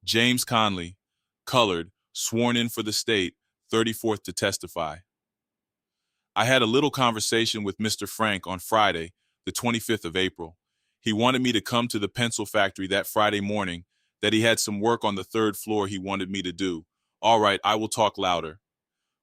James Conley, colored, sworn in for the state, 34th to testify. I had a little conversation with Mr. Frank on Friday, the 25th of April. He wanted me to come to the pencil factory that Friday morning, that he had some work on the third floor he wanted me to do. All right, I will talk louder.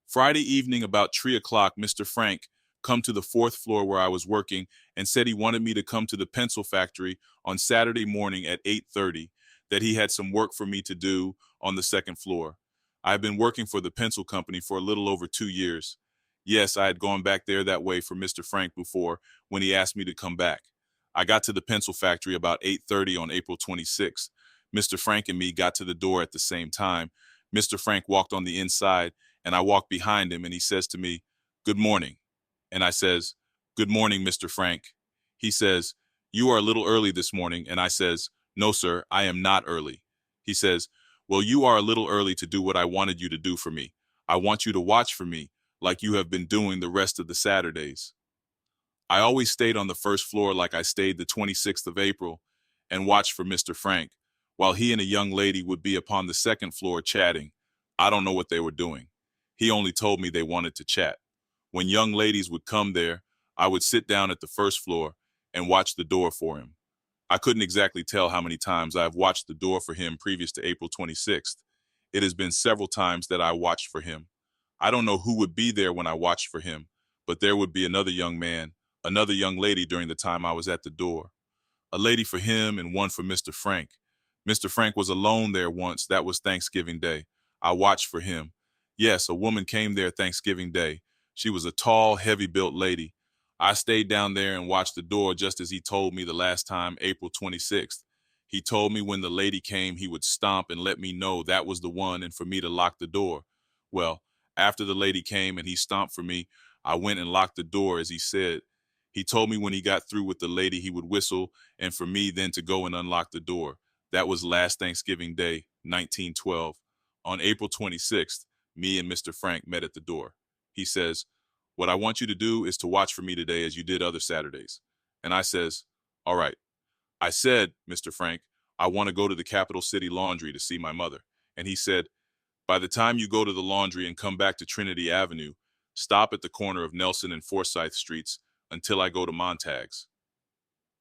Friday evening about 3 o'clock, Mr. Frank come to the fourth floor where I was working and said he wanted me to come to the pencil factory on Saturday morning at 8:30, that he had some work for me to do on the second floor. I have been working for the pencil company for a little over 2 years. Yes, I had gone back there that way for Mr. Frank before when he asked me to come back. I got to the pencil factory about 8:30 on April 26th. Mr. Frank and me got to the door at the same time. Mr. Frank walked on the inside and I walked behind him and he says to me, "Good morning." And I says, "Good morning, Mr. Frank." He says, "You are a little early this morning." And I says, "No, sir, I am not early." He says, "Well, you are a little early to do what I wanted you to do for me. I want you to watch for me like you have been doing the rest of the Saturdays." I always stayed on the first floor like I stayed the 26th of April and watched for Mr. Frank, while he and a young lady would be upon the second floor chatting. I don't know what they were doing. He only told me they wanted to chat. When young ladies would come there, I would sit down at the first floor and watch the door for him. I couldn't exactly tell how many times I have watched the door for him previous to April 26th. It has been several times that I watched for him. I don't know who would be there when I watched for him, but there would be another young man, another young lady during the time I was at the door. A lady for him and one for Mr. Frank. Mr. Frank was alone there once. That was Thanksgiving Day. I watched for him. Yes, a woman came there Thanksgiving Day. She was a tall, heavy-built lady. I stayed down there and watched the door just as he told me the last time, April 26th. He told me when the lady came, he would stomp and let me know that was the one and for me to lock the door. Well, after the lady came and he stomped for me, I went and locked the door as he said. He told me when he got through with the lady, he would whistle and for me then to go and unlock the door. That was last Thanksgiving Day, 1912. On April 26th, me and Mr. Frank met at the door. He says, "What I want you to do is to watch for me today as you did other Saturdays." And I says, "All right." I said, "Mr. Frank, I want to go to the Capital City Laundry to see my mother." And he said, "By the time you go to the laundry and come back to Trinity Avenue, stop at the corner of Nelson and Forsyth Streets until I go to Montag's."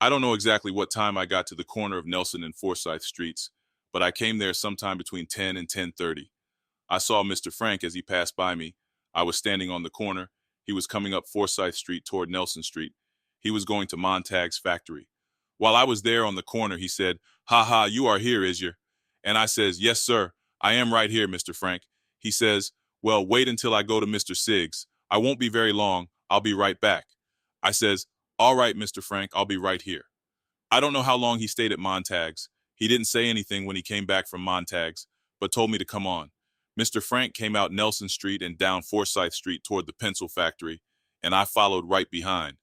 I don't know exactly what time I got to the corner of Nelson and Forsyth Streets, but I came there sometime between 10 and 10:30. I saw Mr. Frank as he passed by me. I was standing on the corner. He was coming up Forsyth Street toward Nelson Street. He was going to Montag's factory. While I was there on the corner, he said, "Ha ha, you are here, is you?" And I says, "Yes, sir, I am right here, Mr. Frank." He says, "Well, wait until I go to Mr. Siggs. I won't be very long. I'll be right back." I says, "All right, Mr. Frank, I'll be right here." I don't know how long he stayed at Montag's. He didn't say anything when he came back from Montag's, but told me to come on. Mr. Frank came out Nelson Street and down Forsyth Street toward the pencil factory, and I followed right behind.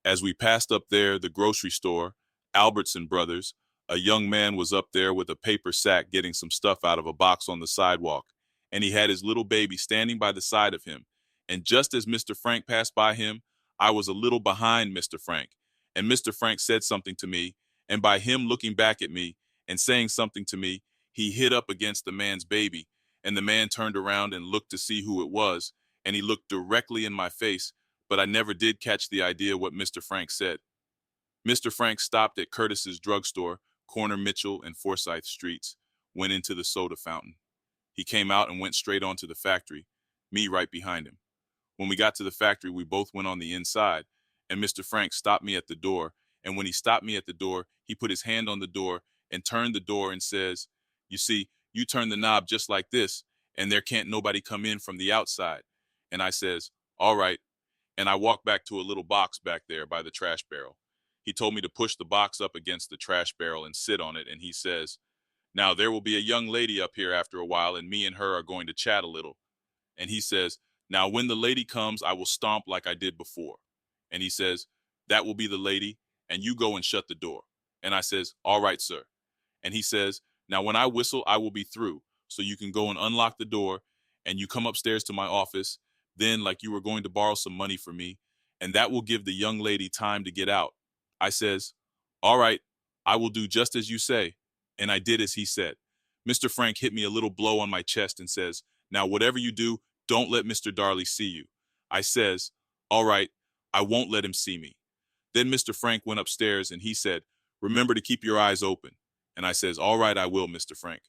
As we passed up there, the grocery store, Albertson Brothers, a young man was up there with a paper sack getting some stuff out of a box on the sidewalk, and he had his little baby standing by the side of him. And just as Mr. Frank passed by him, I was a little behind Mr. Frank, and Mr. Frank said something to me, and by him looking back at me and saying something to me, he hit up against the man's baby, and the man turned around and looked to see who it was, and he looked directly in my face, but I never did catch the idea what Mr. Frank said. Mr. Frank stopped at Curtis's drugstore, corner Mitchell and Forsyth Streets, went into the soda fountain. He came out and went straight on to the factory, me right behind him. When we got to the factory, we both went on the inside, and Mr. Frank stopped me at the door, and when he stopped me at the door, he put his hand on the door and turned the door and says, "You see, you turn the knob just like this, and there can't nobody come in from the outside." And I says, "All right." And I walked back to a little box back there by the trash barrel. He told me to push the box up against the trash barrel and sit on it, and he says, "Now there will be a young lady up here after a while, and me and her are going to chat a little." And he says, "Now when the lady comes, I will stomp like I did before." And he says, "That will be the lady, and you go and shut the door." And I says, "All right, sir." And he says, "Now when I whistle, I will be through, so you can go and unlock the door, and you come upstairs to my office, then like you were going to borrow some money for me, and that will give the young lady time to get out." I says, "All right, I will do just as you say." And I did as he said. Mr. Frank hit me a little blow on my chest and says, "Now, whatever you do, don't let Mr. Darley see you." I says, "All right, I won't let him see me." Then Mr. Frank went upstairs and he said, "Remember to keep your eyes open." And I says, "All right, I will, Mr. Frank."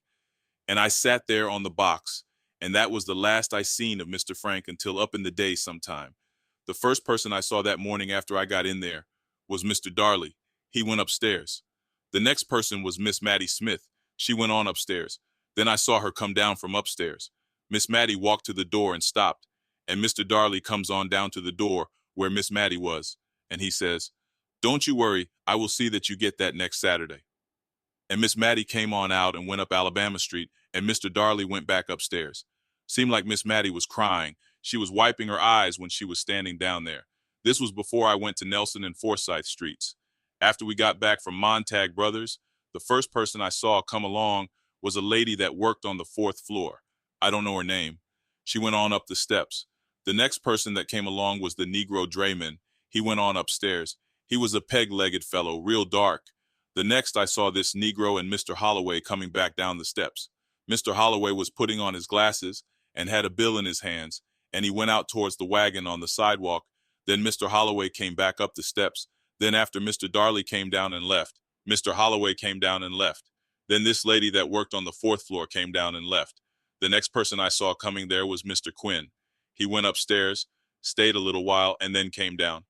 And I sat there on the box, and that was the last I seen of Mr. Frank until up in the day sometime. The first person I saw that morning after I got in there was Mr. Darley. He went upstairs. The next person was Miss Mattie Smith. She went on upstairs. Then I saw her come down from upstairs. Miss Mattie walked to the door and stopped, and Mr. Darley comes on down to the door where Miss Mattie was, and he says, "Don't you worry, I will see that you get that next Saturday." And Miss Mattie came on out and went up Alabama Street, and Mr. Darley went back upstairs. Seemed like Miss Mattie was crying. She was wiping her eyes when she was standing down there. This was before I went to Nelson and Forsyth Streets. After we got back from Montags Brothers, the first person I saw come along was a lady that worked on the fourth floor. I don't know her name. She went on up the steps. The next person that came along was the Negro drayman. He went on upstairs. He was a peg-legged fellow, real dark. The next I saw this Negro and Mr. Holloway coming back down the steps. Mr. Holloway was putting on his glasses and had a bill in his hands, and he went out towards the wagon on the sidewalk. Then Mr. Holloway came back up the steps. Then after Mr. Darley came down and left, Mr. Holloway came down and left. Then this lady that worked on the fourth floor came down and left. The next person I saw coming there was Mr. Quinn. He went upstairs, stayed a little while, and then came down.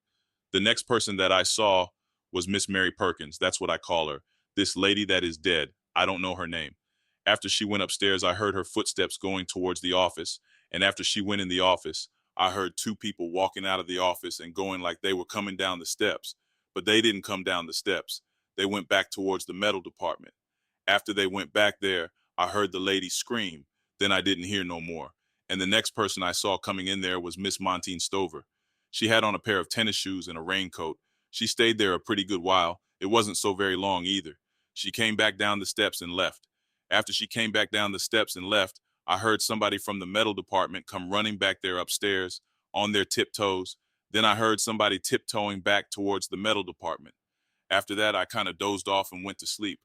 The next person that I saw was Miss Mary Perkins. That's what I call her. This lady that is dead. I don't know her name. After she went upstairs, I heard her footsteps going towards the office. And after she went in the office, I heard two people walking out of the office and going like they were coming down the steps. But they didn't come down the steps. They went back towards the metal department. After they went back there, I heard the lady scream. Then I didn't hear no more. And the next person I saw coming in there was Miss Montine Stover. She had on a pair of tennis shoes and a raincoat. She stayed there a pretty good while. It wasn't so very long either. She came back down the steps and left. After she came back down the steps and left, I heard somebody from the metal department come running back there upstairs on their tiptoes. Then I heard somebody tiptoeing back towards the metal department. After that, I kind of dozed off and went to sleep.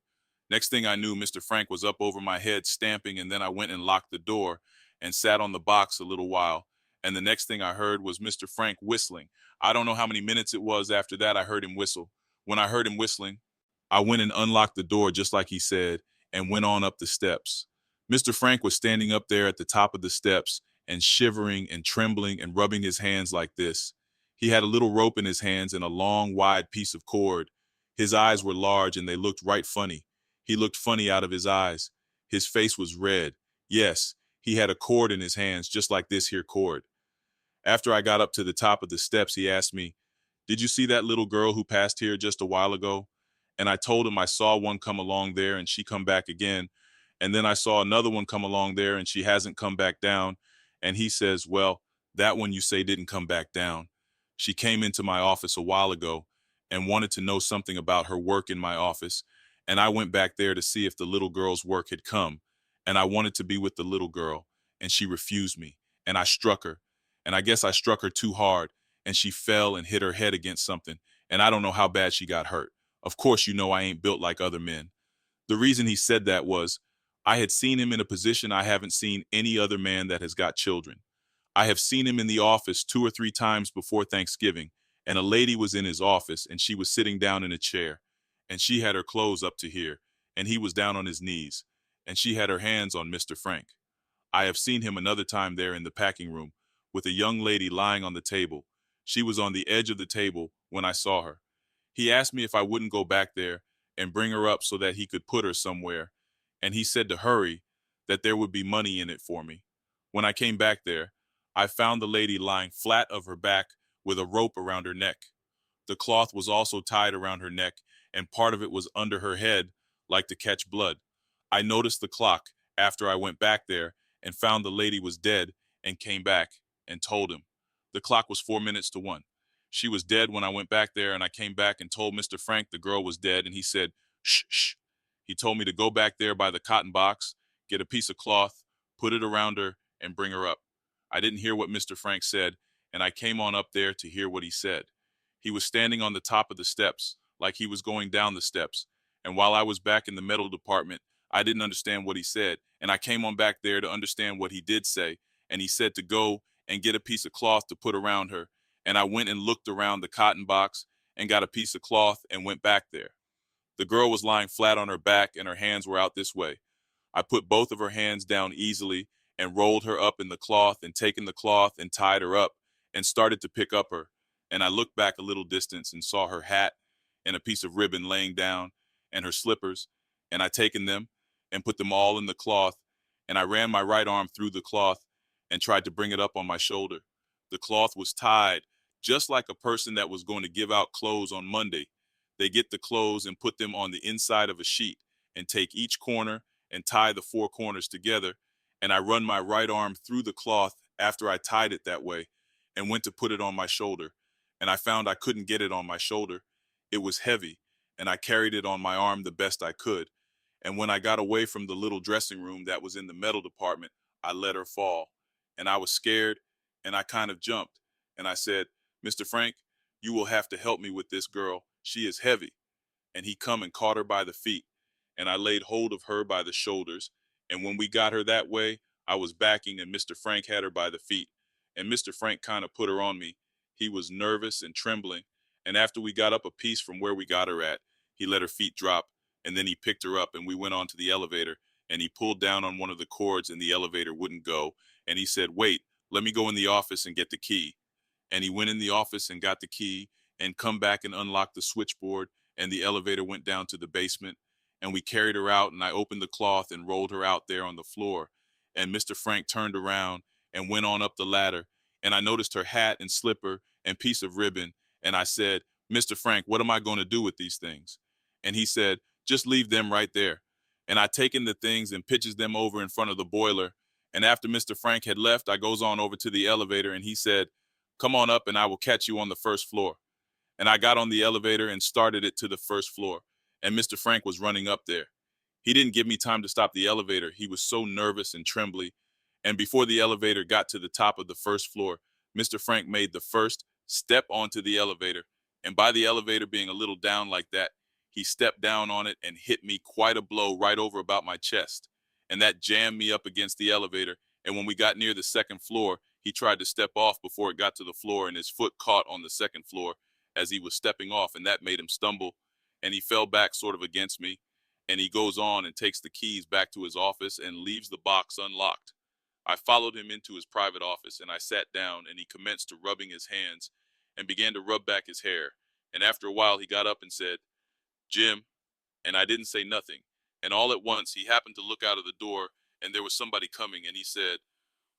Next thing I knew, Mr. Frank was up over my head stamping, and then I went and locked the door and sat on the box a little while. And the next thing I heard was Mr. Frank whistling. I don't know how many minutes it was after that I heard him whistle. When I heard him whistling, I went and unlocked the door just like he said and went on up the steps. Mr. Frank was standing up there at the top of the steps and shivering and trembling and rubbing his hands like this. He had a little rope in his hands and a long, wide piece of cord. His eyes were large and they looked right funny. He looked funny out of his eyes. His face was red. Yes, he had a cord in his hands just like this here cord. After I got up to the top of the steps, he asked me, "Did you see that little girl who passed here just a while ago?" And I told him I saw one come along there and she come back again. And then I saw another one come along there and she hasn't come back down. And he says, "Well, that one you say didn't come back down. She came into my office a while ago and wanted to know something about her work in my office. And I went back there to see if the little girl's work had come. And I wanted to be with the little girl. And she refused me. And I struck her. And I guess I struck her too hard. And she fell and hit her head against something. And I don't know how bad she got hurt. Of course, you know I ain't built like other men." The reason he said that was I had seen him in a position I haven't seen any other man that has got children. I have seen him in the office 2 or 3 times before Thanksgiving, and a lady was in his office, and she was sitting down in a chair, and she had her clothes up to here, and he was down on his knees, and she had her hands on Mr. Frank. I have seen him another time there in the packing room with a young lady lying on the table. She was on the edge of the table when I saw her. He asked me if I wouldn't go back there and bring her up so that he could put her somewhere, and he said to hurry, that there would be money in it for me. When I came back there, I found the lady lying flat of her back with a rope around her neck. The cloth was also tied around her neck, and part of it was under her head, like to catch blood. I noticed the clock after I went back there and found the lady was dead and came back and told him. The clock was 4 minutes to 1. She was dead when I went back there, and I came back and told Mr. Frank the girl was dead, and he said, "Shh, shh." He told me to go back there by the cotton box, get a piece of cloth, put it around her, and bring her up. I didn't hear what Mr. Frank said, and I came on up there to hear what he said. He was standing on the top of the steps, like he was going down the steps, and while I was back in the metal department, I didn't understand what he said, and I came on back there to understand what he did say, and he said to go and get a piece of cloth to put around her, and I went and looked around the cotton box and got a piece of cloth and went back there. The girl was lying flat on her back and her hands were out this way. I put both of her hands down easily and rolled her up in the cloth and taken the cloth and tied her up and started to pick up her. And I looked back a little distance and saw her hat and a piece of ribbon laying down and her slippers. And I taken them and put them all in the cloth. And I ran my right arm through the cloth and tried to bring it up on my shoulder. The cloth was tied just like a person that was going to give out clothes on Monday. They get the clothes and put them on the inside of a sheet and take each corner and tie the four corners together. And I run my right arm through the cloth after I tied it that way and went to put it on my shoulder. And I found I couldn't get it on my shoulder. It was heavy, and I carried it on my arm the best I could. And when I got away from the little dressing room that was in the metal department, I let her fall. And I was scared, and I kind of jumped. And I said, "Mr. Frank, you will have to help me with this girl. She is heavy." And he come and caught her by the feet, and I laid hold of her by the shoulders. And when we got her that way, I was backing, and Mr. Frank had her by the feet. And Mr. Frank kind of put her on me. He was nervous and trembling. And after we got up a piece from where we got her at, he let her feet drop, and then he picked her up, and we went on to the elevator, and he pulled down on one of the cords, and the elevator wouldn't go. And he said, "Wait, let me go in the office and get the key." And he went in the office and got the key and come back and unlocked the switchboard, and the elevator went down to the basement, and we carried her out, and I opened the cloth and rolled her out there on the floor. And Mr. Frank turned around and went on up the ladder, and I noticed her hat and slipper and piece of ribbon, and I said, "Mr. Frank, what am I going to do with these things?" And he said, "Just leave them right there." And I taken the things and pitches them over in front of the boiler. And after Mr. Frank had left, I goes on over to the elevator, and he said, "Come on up and I will catch you on the first floor." And I got on the elevator and started it to the first floor. And Mr. Frank was running up there. He didn't give me time to stop the elevator. He was so nervous and trembly. And before the elevator got to the top of the first floor, Mr. Frank made the first step onto the elevator. And by the elevator being a little down like that, he stepped down on it and hit me quite a blow right over about my chest. And that jammed me up against the elevator. And when we got near the second floor, he tried to step off before it got to the floor, and his foot caught on the second floor as he was stepping off, and that made him stumble. And he fell back sort of against me. And he goes on and takes the keys back to his office and leaves the box unlocked. I followed him into his private office, and I sat down, and he commenced to rubbing his hands and began to rub back his hair. And after a while, he got up and said, "Jim," and I didn't say nothing. And all at once, he happened to look out of the door, and there was somebody coming, and he said,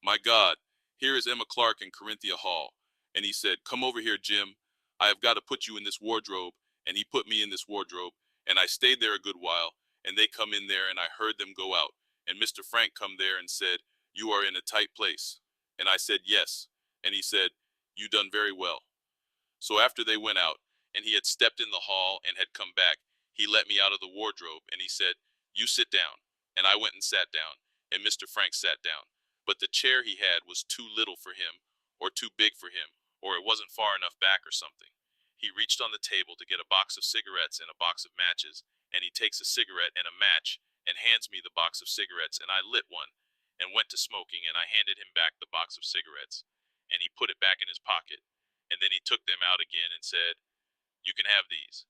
"My God, here is Emma Clark in Corinthia Hall." And he said, "Come over here, Jim. I have got to put you in this wardrobe." And he put me in this wardrobe, and I stayed there a good while, and they come in there, and I heard them go out. And Mr. Frank come there and said, "You are in a tight place." And I said, "Yes." And he said, "You done very well." So after they went out, and he had stepped in the hall and had come back, he let me out of the wardrobe, and he said, "You sit down." And I went and sat down, and Mr. Frank sat down. But the chair he had was too little for him, or too big for him, or it wasn't far enough back or something. He reached on the table to get a box of cigarettes and a box of matches, and he takes a cigarette and a match and hands me the box of cigarettes, and I lit one and went to smoking, and I handed him back the box of cigarettes, and he put it back in his pocket, and then he took them out again and said, "You can have these."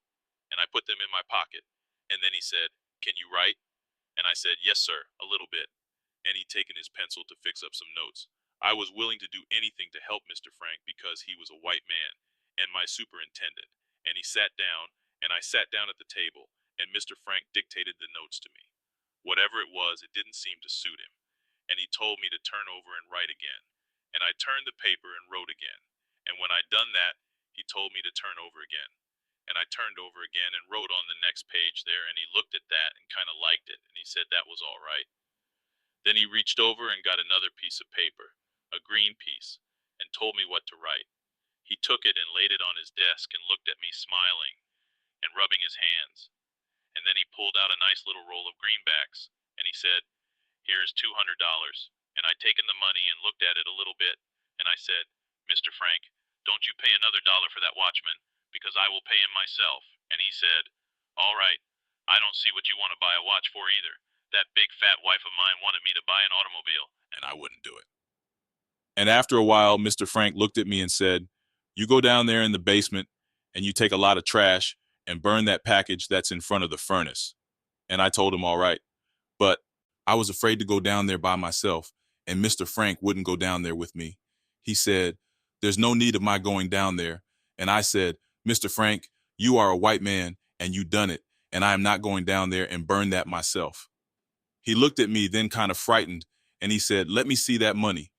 And I put them in my pocket, and then he said, "Can you write?" And I said, "Yes, sir, a little bit." And he'd taken his pencil to fix up some notes. I was willing to do anything to help Mr. Frank because he was a white man and my superintendent. And he sat down, and I sat down at the table, and Mr. Frank dictated the notes to me. Whatever it was, it didn't seem to suit him. And he told me to turn over and write again. And I turned the paper and wrote again. And when I'd done that, he told me to turn over again. And I turned over again and wrote on the next page there, and he looked at that and kind of liked it, and he said that was all right. Then he reached over and got another piece of paper, a green piece, and told me what to write. He took it and laid it on his desk and looked at me smiling and rubbing his hands. And then he pulled out a nice little roll of greenbacks, and he said, "Here is $200. And I taken the money and looked at it a little bit, and I said, "Mr. Frank, don't you pay another dollar for that watchman, because I will pay him myself." And he said, "All right, I don't see what you want to buy a watch for either, That big fat wife of mine wanted me to buy an automobile, and I wouldn't do it. And after a while, Mr. Frank looked at me and said, "You go down there in the basement and you take a lot of trash and burn that package that's in front of the furnace." And I told him, all right. But I was afraid to go down there by myself, and Mr. Frank wouldn't go down there with me. He said, "There's no need of my going down there." And I said, "Mr. Frank, you are a white man and you done it, and I am not going down there and burn that myself." He looked at me, then kind of frightened, and he said, "Let me see that money."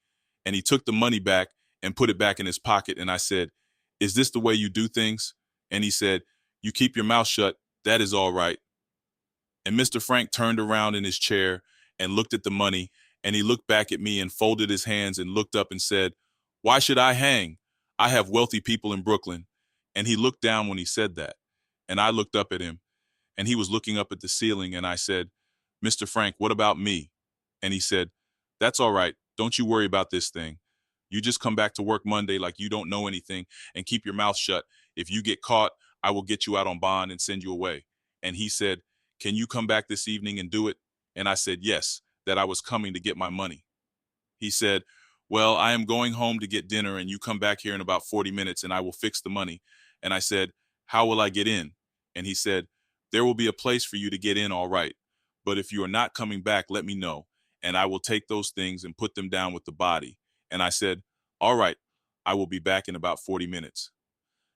And he took the money back and put it back in his pocket. And I said, "Is this the way you do things?" And he said, "You keep your mouth shut. That is all right." And Mr. Frank turned around in his chair and looked at the money, and he looked back at me and folded his hands and looked up and said, "Why should I hang? I have wealthy people in Brooklyn." And he looked down when he said that. And I looked up at him, and he was looking up at the ceiling, and I said, "Mr. Frank, what about me?" And he said, "That's all right. Don't you worry about this thing. You just come back to work Monday like you don't know anything and keep your mouth shut. If you get caught, I will get you out on bond and send you away." And he said, "Can you come back this evening and do it?" And I said, yes, that I was coming to get my money. He said, "Well, I am going home to get dinner and you come back here in about 40 minutes and I will fix the money." And I said, "How will I get in?" And he said, "There will be a place for you to get in, all right. But if you are not coming back, let me know, and I will take those things and put them down with the body." And I said, "All right, I will be back in about 40 minutes.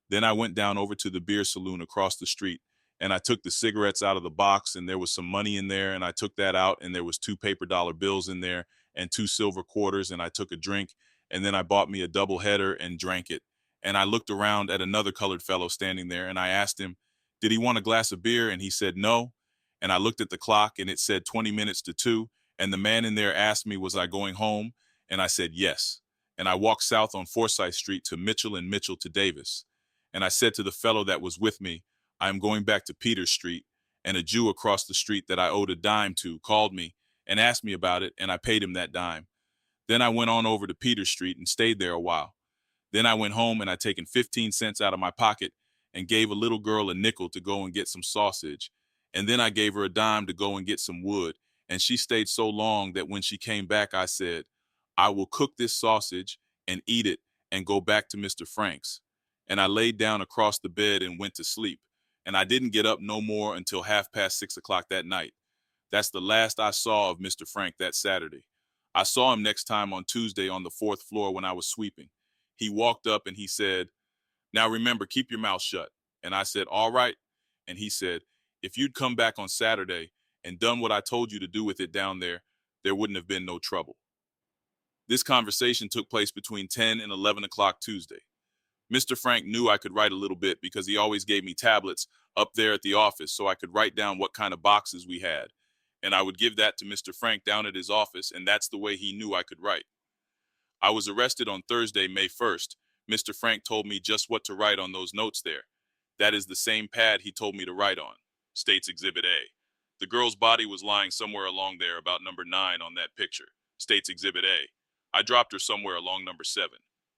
Then I went down over to the beer saloon across the street, and I took the cigarettes out of the box, and there was some money in there, and I took that out, and there was two paper dollar bills in there and two silver quarters, and I took a drink, and then I bought me a double header and drank it. And I looked around at another colored fellow standing there, and I asked him, did he want a glass of beer? And he said no. And I looked at the clock, and it said 20 minutes to 2, and the man in there asked me, was I going home? And I said yes. And I walked south on Forsyth Street to Mitchell and Mitchell to Davis. And I said to the fellow that was with me, I am going back to Peters Street. And a Jew across the street that I owed a dime to called me and asked me about it, and I paid him that dime. Then I went on over to Peters Street and stayed there a while. Then I went home and I taken 15 cents out of my pocket and gave a little girl a nickel to go and get some sausage. And then I gave her a dime to go and get some wood. And she stayed so long that when she came back, I said, I will cook this sausage and eat it and go back to Mr. Frank's. And I laid down across the bed and went to sleep. And I didn't get up no more until 6:30 that night. That's the last I saw of Mr. Frank that Saturday. I saw him next time on Tuesday on the 4th floor when I was sweeping. He walked up and he said, now remember, keep your mouth shut. And I said, all right. And he said, if you'd come back on Saturday and done what I told you to do with it down there wouldn't have been no trouble. This conversation took place between 10 and 11 o'clock Tuesday. Mr. Frank knew I could write a little bit because he always gave me tablets up there at the office so I could write down what kind of boxes we had. And I would give that to Mr. Frank down at his office, and that's the way he knew I could write. I was arrested on Thursday, May 1st. Mr. Frank told me just what to write on those notes there. That is the same pad he told me to write on. States Exhibit A. The girl's body was lying somewhere along there about number 9 on that picture. States Exhibit A. I dropped her somewhere along number 7.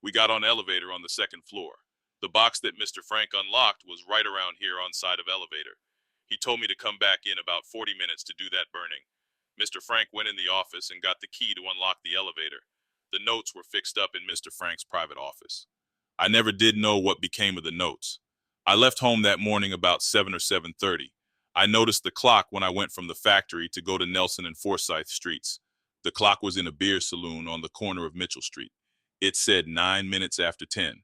We got on elevator on the 2nd floor. The box that Mr. Frank unlocked was right around here on side of elevator. He told me to come back in about 40 minutes to do that burning. Mr. Frank went in the office and got the key to unlock the elevator. The notes were fixed up in Mr. Frank's private office. I never did know what became of the notes. I left home that morning about 7 or 7:30. I noticed the clock when I went from the factory to go to Nelson and Forsyth Streets. The clock was in a beer saloon on the corner of Mitchell Street. It said 9 minutes after 10.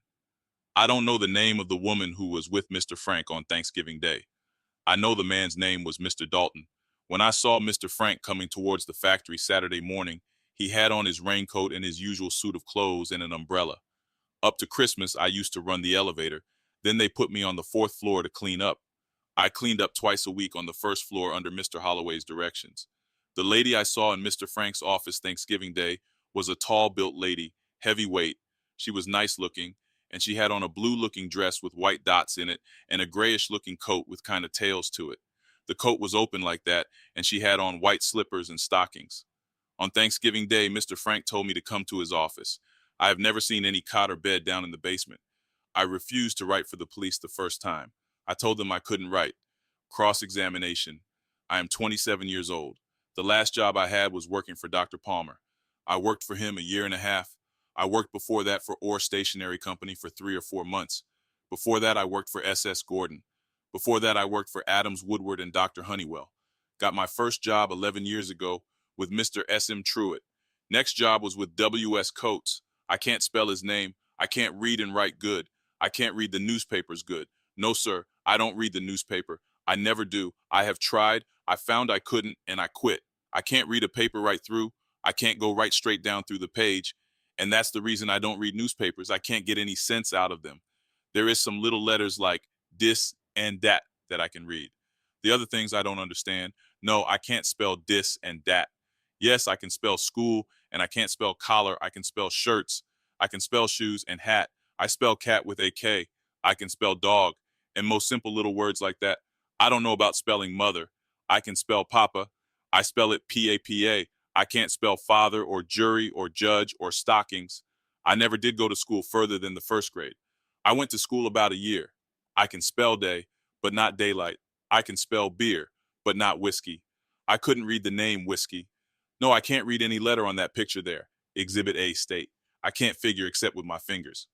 I don't know the name of the woman who was with Mr. Frank on Thanksgiving Day. I know the man's name was Mr. Dalton. When I saw Mr. Frank coming towards the factory Saturday morning, he had on his raincoat and his usual suit of clothes and an umbrella. Up to Christmas, I used to run the elevator. Then they put me on the 4th floor to clean up. I cleaned up twice a week on the 1st floor under Mr. Holloway's directions. The lady I saw in Mr. Frank's office Thanksgiving Day was a tall-built lady, heavyweight. She was nice-looking, and she had on a blue-looking dress with white dots in it and a grayish-looking coat with kind of tails to it. The coat was open like that, and she had on white slippers and stockings. On Thanksgiving Day, Mr. Frank told me to come to his office. I have never seen any cot or bed down in the basement. I refused to write for the police the first time. I told them I couldn't write. Cross-examination. I am 27 years old. The last job I had was working for Dr. Palmer. I worked for him a year and a half. I worked before that for Orr Stationery Company for 3 or 4 months. Before that, I worked for S.S. Gordon. Before that, I worked for Adams Woodward and Dr. Honeywell. Got my first job 11 years ago with Mr. S.M. Truitt. Next job was with W.S. Coates. I can't spell his name. I can't read and write good. I can't read the newspapers good. No, sir, I don't read the newspaper. I never do. I have tried. I found I couldn't, and I quit. I can't read a paper right through. I can't go right straight down through the page. And that's the reason I don't read newspapers. I can't get any sense out of them. There is some little letters like this and that I can read. The other things I don't understand. No, I can't spell this and that. Yes, I can spell school, and I can't spell collar. I can spell shirts. I can spell shoes and hat. I spell cat with a K. I can spell dog, and most simple little words like that. I don't know about spelling mother. I can spell papa. I spell it P-A-P-A. I can't spell father or jury or judge or stockings. I never did go to school further than the first grade. I went to school about a year. I can spell day, but not daylight. I can spell beer, but not whiskey. I couldn't read the name whiskey. No, I can't read any letter on that picture there. Exhibit A state. I can't figure except with my fingers.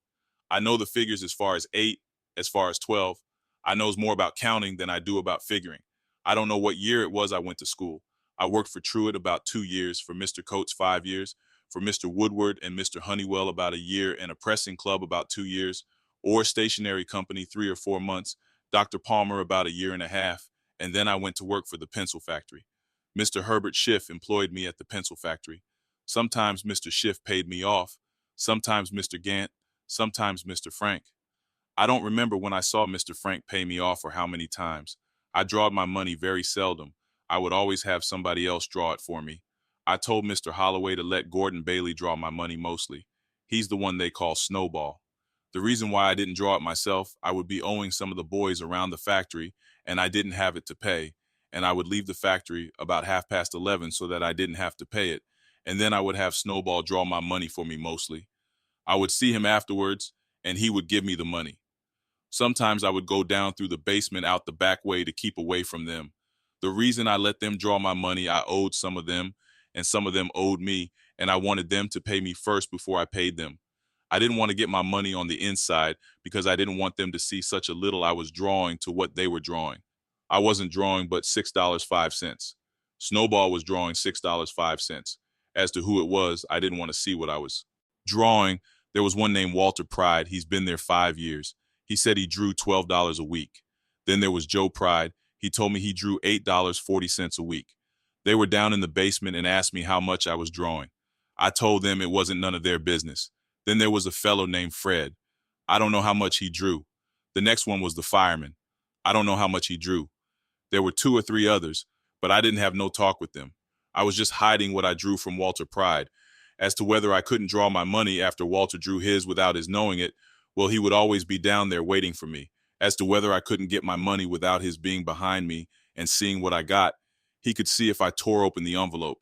I know the figures as far as 8, as far as 12. I knows more about counting than I do about figuring. I don't know what year it was I went to school. I worked for Truitt about 2 years, for Mr. Coates 5 years, for Mr. Woodward and Mr. Honeywell about a year, and a pressing club about 2 years, or stationery company 3 or 4 months, Dr. Palmer about a year and a half, and then I went to work for the pencil factory. Mr. Herbert Schiff employed me at the pencil factory. Sometimes Mr. Schiff paid me off, sometimes Mr. Gant, sometimes Mr. Frank. I don't remember when I saw Mr. Frank pay me off or how many times. I drawed my money very seldom. I would always have somebody else draw it for me. I told Mr. Holloway to let Gordon Bailey draw my money mostly. He's the one they call Snowball. The reason why I didn't draw it myself, I would be owing some of the boys around the factory, and I didn't have it to pay, and I would leave the factory about 11:30 so that I didn't have to pay it, and then I would have Snowball draw my money for me mostly. I would see him afterwards, and he would give me the money. Sometimes I would go down through the basement out the back way to keep away from them. The reason I let them draw my money, I owed some of them, and some of them owed me, and I wanted them to pay me first before I paid them. I didn't want to get my money on the inside because I didn't want them to see such a little I was drawing to what they were drawing. I wasn't drawing but $6.05. Snowball was drawing $6.05. As to who it was, I didn't want to see what I was drawing. There was one named Walter Pride. He's been there 5 years. He said he drew $12 a week. Then there was Joe Pride. He told me he drew $8.40 a week. They were down in the basement and asked me how much I was drawing. I told them it wasn't none of their business. Then there was a fellow named Fred. I don't know how much he drew. The next one was the fireman. I don't know how much he drew. There were 2 or 3 others, but I didn't have no talk with them. I was just hiding what I drew from Walter Pride. As to whether I couldn't draw my money after Walter drew his without his knowing it, well, he would always be down there waiting for me. As to whether I couldn't get my money without his being behind me and seeing what I got, he could see if I tore open the envelope.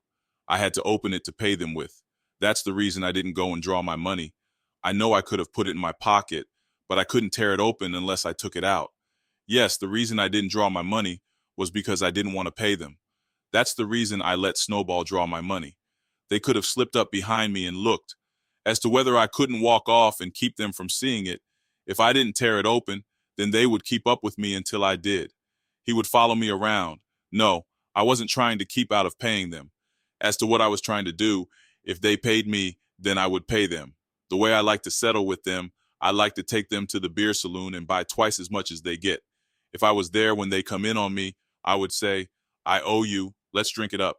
I had to open it to pay them with. That's the reason I didn't go and draw my money. I know I could have put it in my pocket, but I couldn't tear it open unless I took it out. Yes, the reason I didn't draw my money was because I didn't want to pay them. That's the reason I let Snowball draw my money. They could have slipped up behind me and looked. As to whether I couldn't walk off and keep them from seeing it, if I didn't tear it open, then they would keep up with me until I did. He would follow me around. No, I wasn't trying to keep out of paying them. As to what I was trying to do, if they paid me, then I would pay them. The way I like to settle with them, I like to take them to the beer saloon and buy twice as much as they get. If I was there when they come in on me, I would say, I owe you, let's drink it up.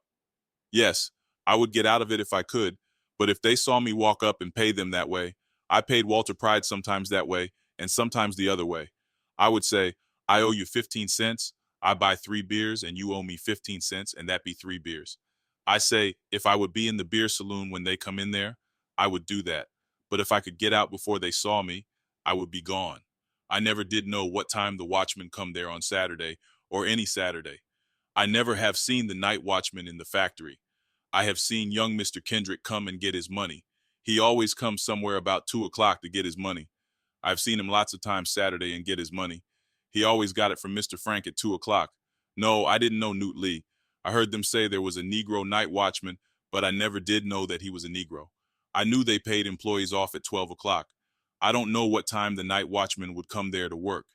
Yes, I would get out of it if I could, but if they saw me walk up and pay them that way, I paid Walter Pride sometimes that way and sometimes the other way. I would say, I owe you 15 cents, I buy 3 beers and you owe me 15 cents and that be 3 beers. I say, if I would be in the beer saloon when they come in there, I would do that. But if I could get out before they saw me, I would be gone. I never did know what time the watchman come there on Saturday or any Saturday. I never have seen the night watchman in the factory. I have seen young Mr. Kendrick come and get his money. He always comes somewhere about 2 o'clock to get his money. I've seen him lots of times Saturday and get his money. He always got it from Mr. Frank at 2 o'clock. No, I didn't know Newt Lee. I heard them say there was a Negro night watchman, but I never did know that he was a Negro. I knew they paid employees off at 12 o'clock. I don't know what time the night watchman would come there to work.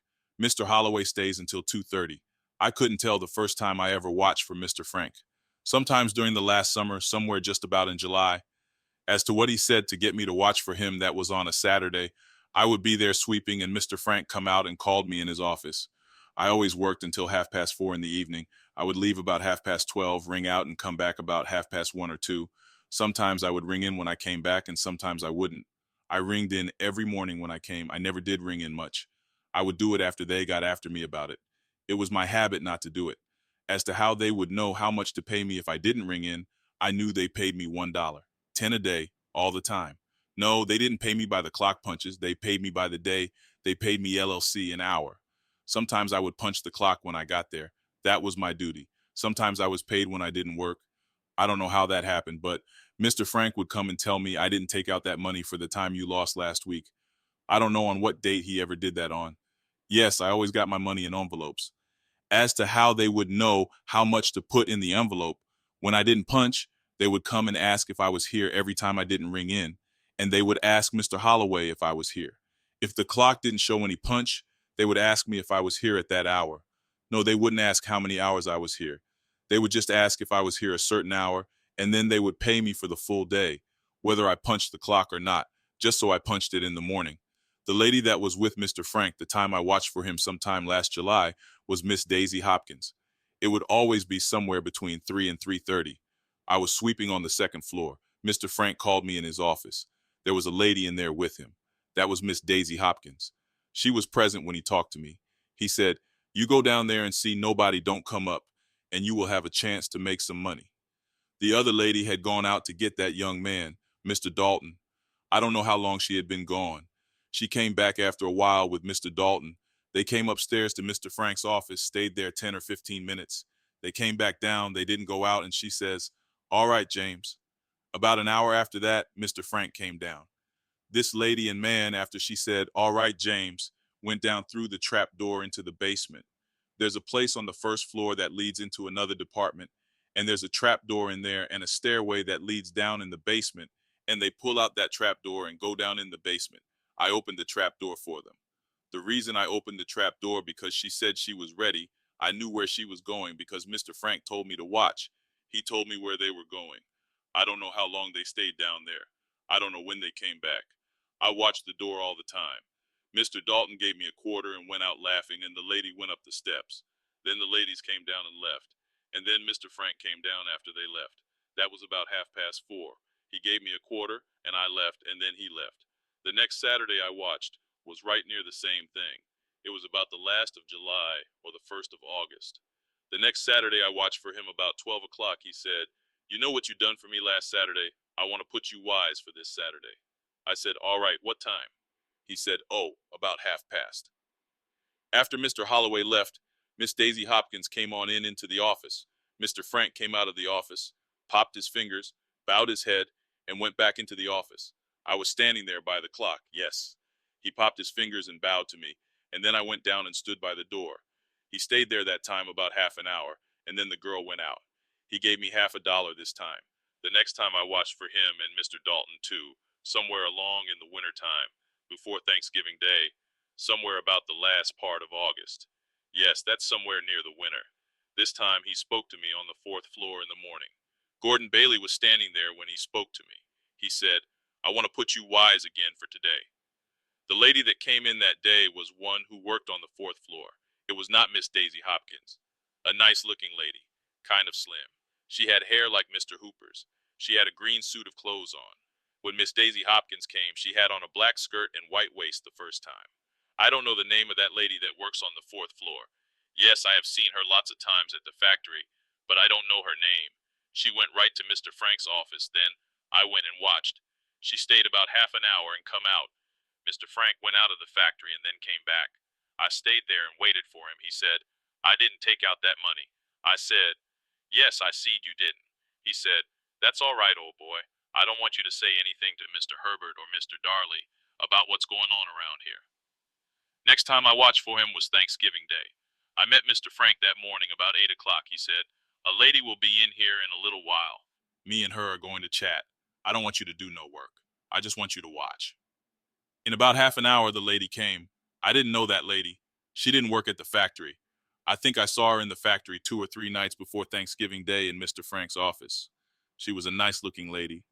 Mr. Holloway stays until 2:30. I couldn't tell the first time I ever watched for Mr. Frank. Sometimes during the last summer, somewhere just about in July. As to what he said to get me to watch for him, that was on a Saturday. I would be there sweeping and Mr. Frank come out and called me in his office. I always worked until 4:30 in the evening. I would leave about 12:30, ring out and come back about 1:30 or 2. Sometimes I would ring in when I came back and sometimes I wouldn't. I ringed in every morning when I came. I never did ring in much. I would do it after they got after me about it. It was my habit not to do it. As to how they would know how much to pay me if I didn't ring in, I knew they paid me $1, 10 a day, all the time. No, they didn't pay me by the clock punches. They paid me by the day. They paid me LLC an hour. Sometimes I would punch the clock when I got there. That was my duty. Sometimes I was paid when I didn't work. I don't know how that happened, but Mr. Frank would come and tell me I didn't take out that money for the time you lost last week. I don't know on what date he ever did that on. Yes, I always got my money in envelopes. As to how they would know how much to put in the envelope, when I didn't punch, they would come and ask if I was here every time I didn't ring in, and they would ask Mr. Holloway if I was here. If the clock didn't show any punch, they would ask me if I was here at that hour. No, they wouldn't ask how many hours I was here. They would just ask if I was here a certain hour, and then they would pay me for the full day, whether I punched the clock or not, just so I punched it in the morning. The lady that was with Mr. Frank the time I watched for him sometime last July was Miss Daisy Hopkins. It would always be somewhere between 3 and 3:30. I was sweeping on the second floor. Mr. Frank called me in his office. There was a lady in there with him. That was Miss Daisy Hopkins. She was present when he talked to me. He said, "You go down there and see nobody don't come up, and you will have a chance to make some money." The other lady had gone out to get that young man, Mr. Dalton. I don't know how long she had been gone. She came back after a while with Mr. Dalton. They came upstairs to Mr. Frank's office, stayed there 10 or 15 minutes. They came back down, they didn't go out, and she says, "All right, James." About an hour after that, Mr. Frank came down. This lady and man, after she said, "All right, James," went down through the trap door into the basement. There's a place on the first floor that leads into another department, and there's a trap door in there and a stairway that leads down in the basement, and they pull out that trap door and go down in the basement. I opened the trap door for them. The reason I opened the trap door because she said she was ready. I knew where she was going because Mr. Frank told me to watch. He told me where they were going. I don't know how long they stayed down there. I don't know when they came back. I watched the door all the time. Mr. Dalton gave me a quarter and went out laughing, and the lady went up the steps. Then the ladies came down and left. And then Mr. Frank came down after they left. That was about 4:30. He gave me a quarter, and I left, and then he left. The next Saturday I watched was right near the same thing. It was about the last of July or the 1st of August. The next Saturday I watched for him about 12 o'clock. He said, "You know what you done for me last Saturday? I want to put you wise for this Saturday." I said, "All right, what time?" He said, "Oh, about 1:30." After Mr. Holloway left, Miss Daisy Hopkins came on in into the office. Mr. Frank came out of the office, popped his fingers, bowed his head, and went back into the office. I was standing there by the clock, yes. He popped his fingers and bowed to me, and then I went down and stood by the door. He stayed there that time about half an hour, and then the girl went out. He gave me $50 this time. The next time I watched for him and Mr. Dalton too, somewhere along in the winter time, before Thanksgiving Day, somewhere about the last part of August. Yes, that's somewhere near the winter. This time he spoke to me on the 4th floor in the morning. Gordon Bailey was standing there when he spoke to me. He said, "I want to put you wise again for today." The lady that came in that day was one who worked on the 4th floor. It was not Miss Daisy Hopkins. A nice-looking lady, kind of slim. She had hair like Mr. Hooper's. She had a green suit of clothes on. When Miss Daisy Hopkins came, she had on a black skirt and white waist the first time. I don't know the name of that lady that works on the 4th floor. Yes, I have seen her lots of times at the factory, but I don't know her name. She went right to Mr. Frank's office, then I went and watched. She stayed about half an hour and come out. Mr. Frank went out of the factory and then came back. I stayed there and waited for him. He said, "I didn't take out that money." I said, "Yes, I seed you didn't." He said, "That's all right, old boy. I don't want you to say anything to Mr. Herbert or Mr. Darley about what's going on around here." Next time I watched for him was Thanksgiving Day. I met Mr. Frank that morning about 8 o'clock. He said, A lady will be in here in a little while. Me and her are going to chat. I don't want you to do no work. I just want you to watch. In about half an hour, the lady came. I didn't know that lady. She didn't work at the factory. I think I saw her in the factory 2 or 3 nights before Thanksgiving Day in Mr. Frank's office. She was a nice looking lady.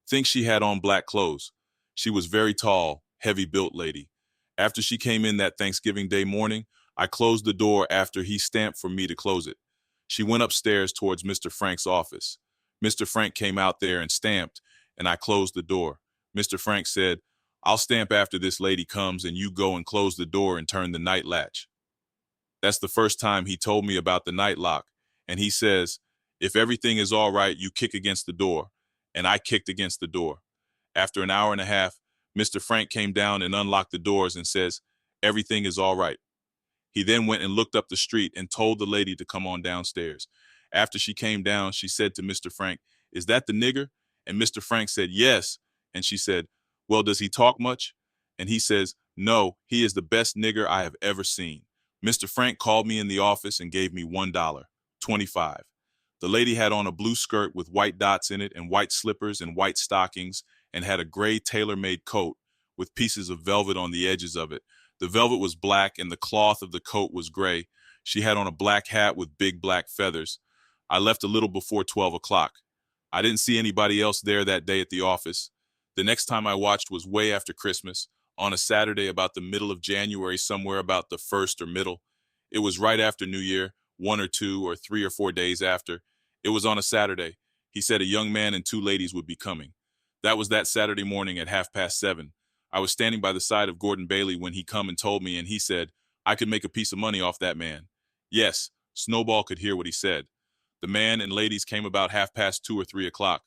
Think she had on black clothes. She was very tall, heavy built lady. After she came in that Thanksgiving Day morning, I closed the door after he stamped for me to close it. She went upstairs towards Mr. Frank's office. Mr. Frank came out there and stamped, and I closed the door. Mr. Frank said, "I'll stamp after this lady comes and you go and close the door and turn the night latch." That's the first time he told me about the night lock. And he says, "If everything is all right, you kick against the door." And I kicked against the door. After an hour and a half, Mr. Frank came down and unlocked the doors and says, "Everything is all right." He then went and looked up the street and told the lady to come on downstairs. After she came down, she said to Mr. Frank, "Is that the nigger?" And Mr. Frank said, "Yes." And she said, "Well, does he talk much?" And he says, "No, he is the best nigger I have ever seen." Mr. Frank called me in the office and gave me $1, 25. The lady had on a blue skirt with white dots in it and white slippers and white stockings and had a gray tailor-made coat with pieces of velvet on the edges of it. The velvet was black and the cloth of the coat was gray. She had on a black hat with big black feathers. I left a little before 12 o'clock. I didn't see anybody else there that day at the office. The next time I watched was way after Christmas, on a Saturday about the middle of January, somewhere about the first or middle. It was right after New Year, 1 or 2 or 3 or 4 days after. It was on a Saturday. He said a young man and 2 ladies would be coming. That was that Saturday morning at 7:30. I was standing by the side of Gordon Bailey when he come and told me, and he said, I could make a piece of money off that man. Yes, Snowball could hear what he said. The man and ladies came about 2:30 or 3 o'clock.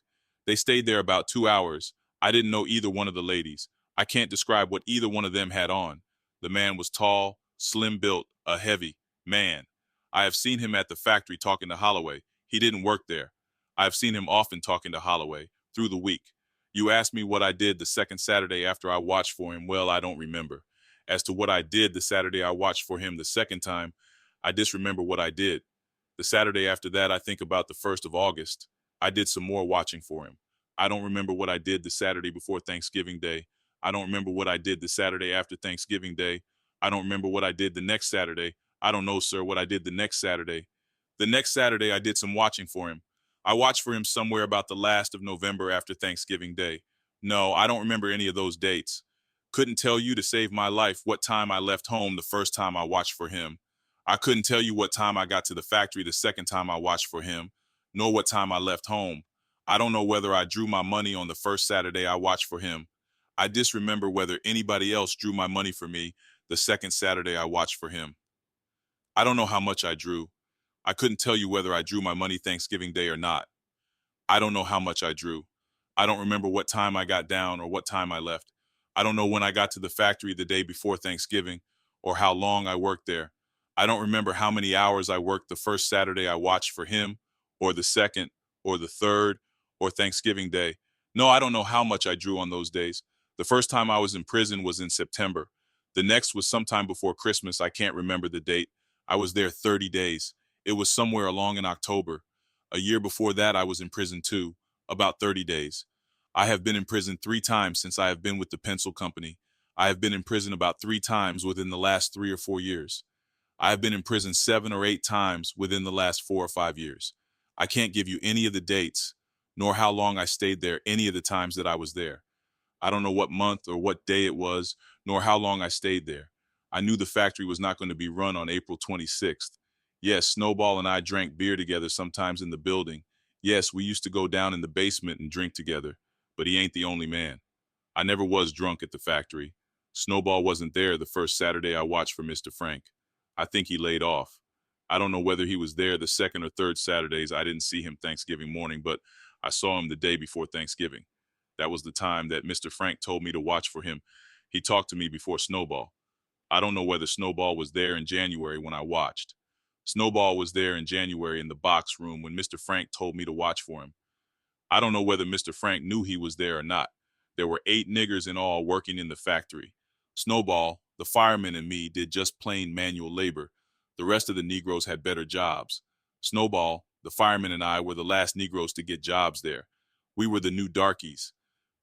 They stayed there about 2 hours. I didn't know either one of the ladies. I can't describe what either one of them had on. The man was tall, slim built, a heavy man. I have seen him at the factory talking to Holloway. He didn't work there. I have seen him often talking to Holloway through the week. You asked me what I did the second Saturday after I watched for him. Well, I don't remember. As to what I did the Saturday I watched for him the second time, I disremember what I did. The Saturday after that, I think about the 1st of August. I did some more watching for him. I don't remember what I did the Saturday before Thanksgiving Day. I don't remember what I did the Saturday after Thanksgiving Day. I don't remember what I did the next Saturday. I don't know, sir, what I did the next Saturday. The next Saturday, I did some watching for him. I watched for him somewhere about the last of November after Thanksgiving Day. No, I don't remember any of those dates. Couldn't tell you to save my life what time I left home the first time I watched for him. I couldn't tell you what time I got to the factory the second time I watched for him, nor what time I left home. I don't know whether I drew my money on the first Saturday I watched for him. I disremember whether anybody else drew my money for me the second Saturday I watched for him. I don't know how much I drew. I couldn't tell you whether I drew my money Thanksgiving Day or not. I don't know how much I drew. I don't remember what time I got down or what time I left. I don't know when I got to the factory the day before Thanksgiving or how long I worked there. I don't remember how many hours I worked the first Saturday I watched for him, or the second, or the third, or Thanksgiving Day. No, I don't know how much I drew on those days. The first time I was in prison was in September. The next was sometime before Christmas. I can't remember the date. I was there 30 days. It was somewhere along in October. A year before that, I was in prison too, about 30 days. I have been in prison 3 times since I have been with the pencil company. I have been in prison about 3 times within the last 3 or 4 years. I have been in prison 7 or 8 times within the last 4 or 5 years. I can't give you any of the dates, nor how long I stayed there any of the times that I was there. I don't know what month or what day it was, nor how long I stayed there. I knew the factory was not going to be run on April 26th. Yes, Snowball and I drank beer together sometimes in the building. Yes, we used to go down in the basement and drink together, but he ain't the only man. I never was drunk at the factory. Snowball wasn't there the first Saturday I watched for Mr. Frank. I think he laid off. I don't know whether he was there the second or third Saturdays. I didn't see him Thanksgiving morning, but I saw him the day before Thanksgiving. That was the time that Mr. Frank told me to watch for him. He talked to me before Snowball. I don't know whether Snowball was there in January when I watched. Snowball was there in January in the box room when Mr. Frank told me to watch for him. I don't know whether Mr. Frank knew he was there or not. There were 8 niggers in all working in the factory. Snowball, the fireman, and me did just plain manual labor. The rest of the Negroes had better jobs. Snowball, The fireman and I were the last Negroes to get jobs there. We were the new darkies.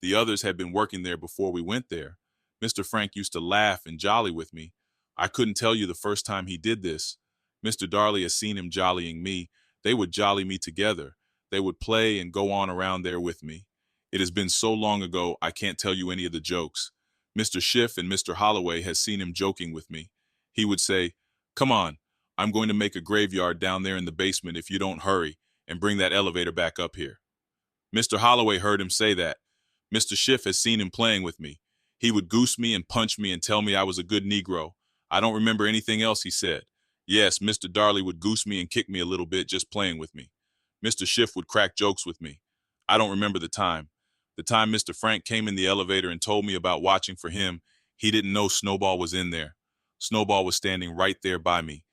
The others had been working there before we went there. Mr. Frank used to laugh and jolly with me. I couldn't tell you the first time he did this. Mr. Darley has seen him jollying me. They would jolly me together. They would play and go on around there with me. It has been so long ago, I can't tell you any of the jokes. Mr. Schiff and Mr. Holloway has seen him joking with me. He would say, "Come on, I'm going to make a graveyard down there in the basement if you don't hurry and bring that elevator back up here." Mr. Holloway heard him say that. Mr. Schiff has seen him playing with me. He would goose me and punch me and tell me I was a good Negro. I don't remember anything else he said. Yes, Mr. Darley would goose me and kick me a little bit just playing with me. Mr. Schiff would crack jokes with me. I don't remember the time. The time Mr. Frank came in the elevator and told me about watching for him, he didn't know Snowball was in there. Snowball was standing right there by me.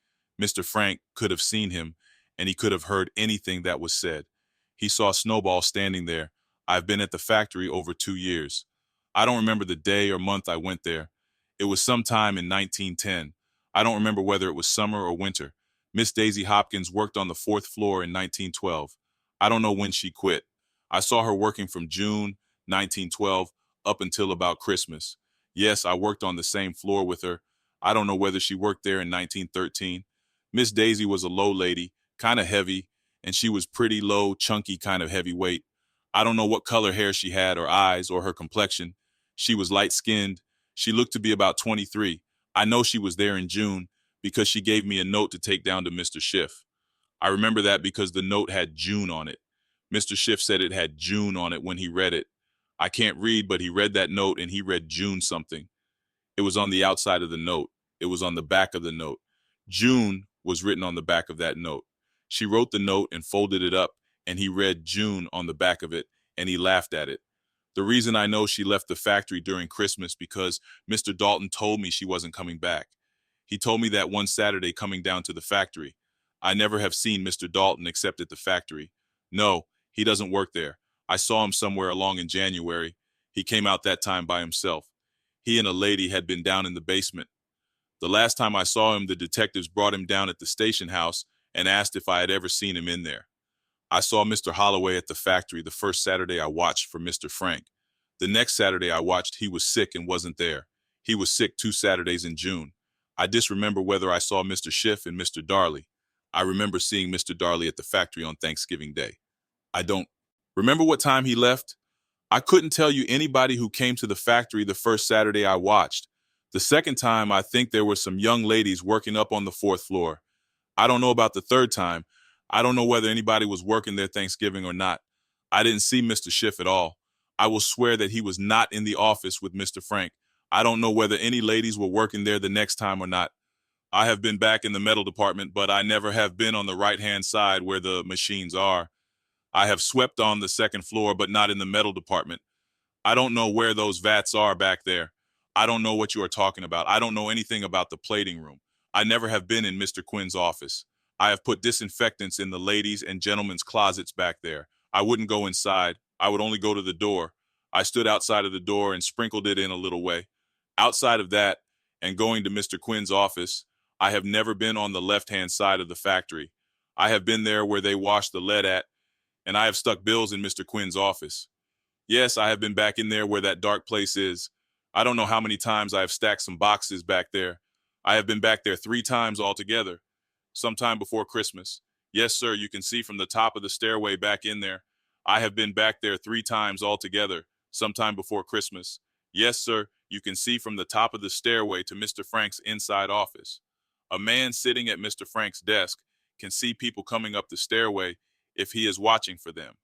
Mr. Frank could have seen him, and he could have heard anything that was said. He saw Snowball standing there. I've been at the factory over 2 years. I don't remember the day or month I went there. It was sometime in 1910. I don't remember whether it was summer or winter. Miss Daisy Hopkins worked on the 4th floor in 1912. I don't know when she quit. I saw her working from June 1912 up until about Christmas. Yes, I worked on the same floor with her. I don't know whether she worked there in 1913. Miss Daisy was a low lady, kind of heavy, and she was pretty low, chunky, kind of heavyweight. I don't know what color hair she had or eyes or her complexion. She was light-skinned. She looked to be about 23. I know she was there in June because she gave me a note to take down to Mr. Schiff. I remember that because the note had June on it. Mr. Schiff said it had June on it when he read it. I can't read, but he read that note and he read June something. It was on the outside of the note. It was on the back of the note. June was written on the back of that note. She wrote the note and folded it up, and he read June on the back of it, and he laughed at it. The reason I know she left the factory during Christmas because Mr. Dalton told me she wasn't coming back. He told me that one Saturday coming down to the factory. I never have seen Mr. Dalton except at the factory. No, he doesn't work there. I saw him somewhere along in January. He came out that time by himself. He and a lady had been down in the basement. The last time I saw him, the detectives brought him down at the station house and asked if I had ever seen him in there. I saw Mr. Holloway at the factory the first Saturday I watched for Mr. Frank. The next Saturday I watched, he was sick and wasn't there. He was sick 2 Saturdays in June. I disremember whether I saw Mr. Schiff and Mr. Darley. I remember seeing Mr. Darley at the factory on Thanksgiving Day. I don't remember what time he left. I couldn't tell you anybody who came to the factory the first Saturday I watched. The second time, I think there were some young ladies working up on the 4th floor. I don't know about the third time. I don't know whether anybody was working there Thanksgiving or not. I didn't see Mr. Schiff at all. I will swear that he was not in the office with Mr. Frank. I don't know whether any ladies were working there the next time or not. I have been back in the metal department, but I never have been on the right-hand side where the machines are. I have swept on the 2nd floor, but not in the metal department. I don't know where those vats are back there. I don't know what you are talking about. I don't know anything about the plating room. I never have been in Mr. Quinn's office. I have put disinfectants in the ladies' and gentlemen's closets back there. I wouldn't go inside. I would only go to the door. I stood outside of the door and sprinkled it in a little way. Outside of that, and going to Mr. Quinn's office, I have never been on the left-hand side of the factory. I have been there where they wash the lead at, and I have stuck bills in Mr. Quinn's office. Yes, I have been back in there where that dark place is. I don't know how many times I have stacked some boxes back there. I have been back there 3 times altogether, sometime before Christmas. Yes, sir, you can see from the top of the stairway back in there. I have been back there 3 times altogether, sometime before Christmas. Yes, sir, you can see from the top of the stairway to Mr. Frank's inside office. A man sitting at Mr. Frank's desk can see people coming up the stairway if he is watching for them.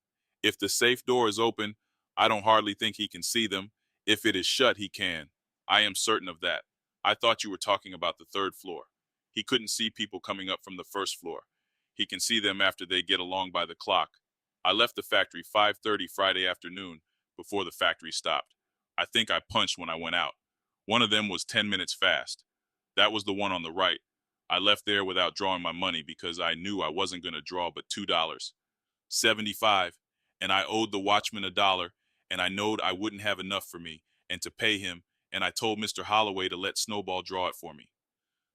If the safe door is open, I don't hardly think he can see them. If it is shut, he can. I am certain of that. I thought you were talking about the 3rd floor. He couldn't see people coming up from the 1st floor. He can see them after they get along by the clock. I left the factory 5:30 Friday afternoon before the factory stopped. I think I punched when I went out. One of them was 10 minutes fast. That was the one on the right. I left there without drawing my money because I knew I wasn't going to draw but $2, 75, and I owed the watchman $1, and I knowed I wouldn't have enough for me and to pay him, and I told Mr. Holloway to let Snowball draw it for me.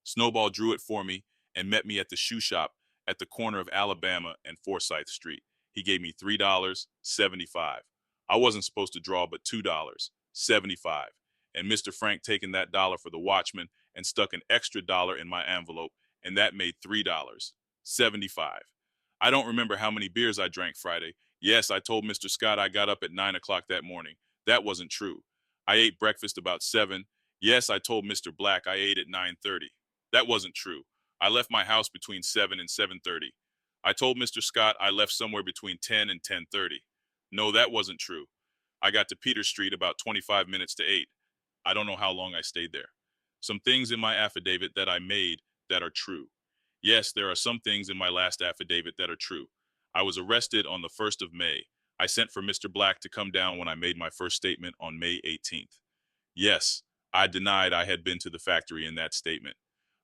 Snowball drew it for me and met me at the shoe shop at the corner of Alabama and Forsyth Street. He gave me $3.75. I wasn't supposed to draw but $2.75. And Mr. Frank taking that dollar for the watchman and stuck an extra dollar in my envelope, and that made $3.75. I don't remember how many beers I drank Friday. Yes, I told Mr. Scott I got up at 9 o'clock that morning. That wasn't true. I ate breakfast about 7. Yes, I told Mr. Black I ate at 9:30. That wasn't true. I left my house between 7 and 7:30. I told Mr. Scott I left somewhere between 10 and 10:30. No, that wasn't true. I got to Peter Street about 25 minutes to 8. I don't know how long I stayed there. Some things in my affidavit that I made that are true. Yes, there are some things in my last affidavit that are true. I was arrested on the 1st of May. I sent for Mr. Black to come down when I made my first statement on May 18th. Yes, I denied I had been to the factory in that statement.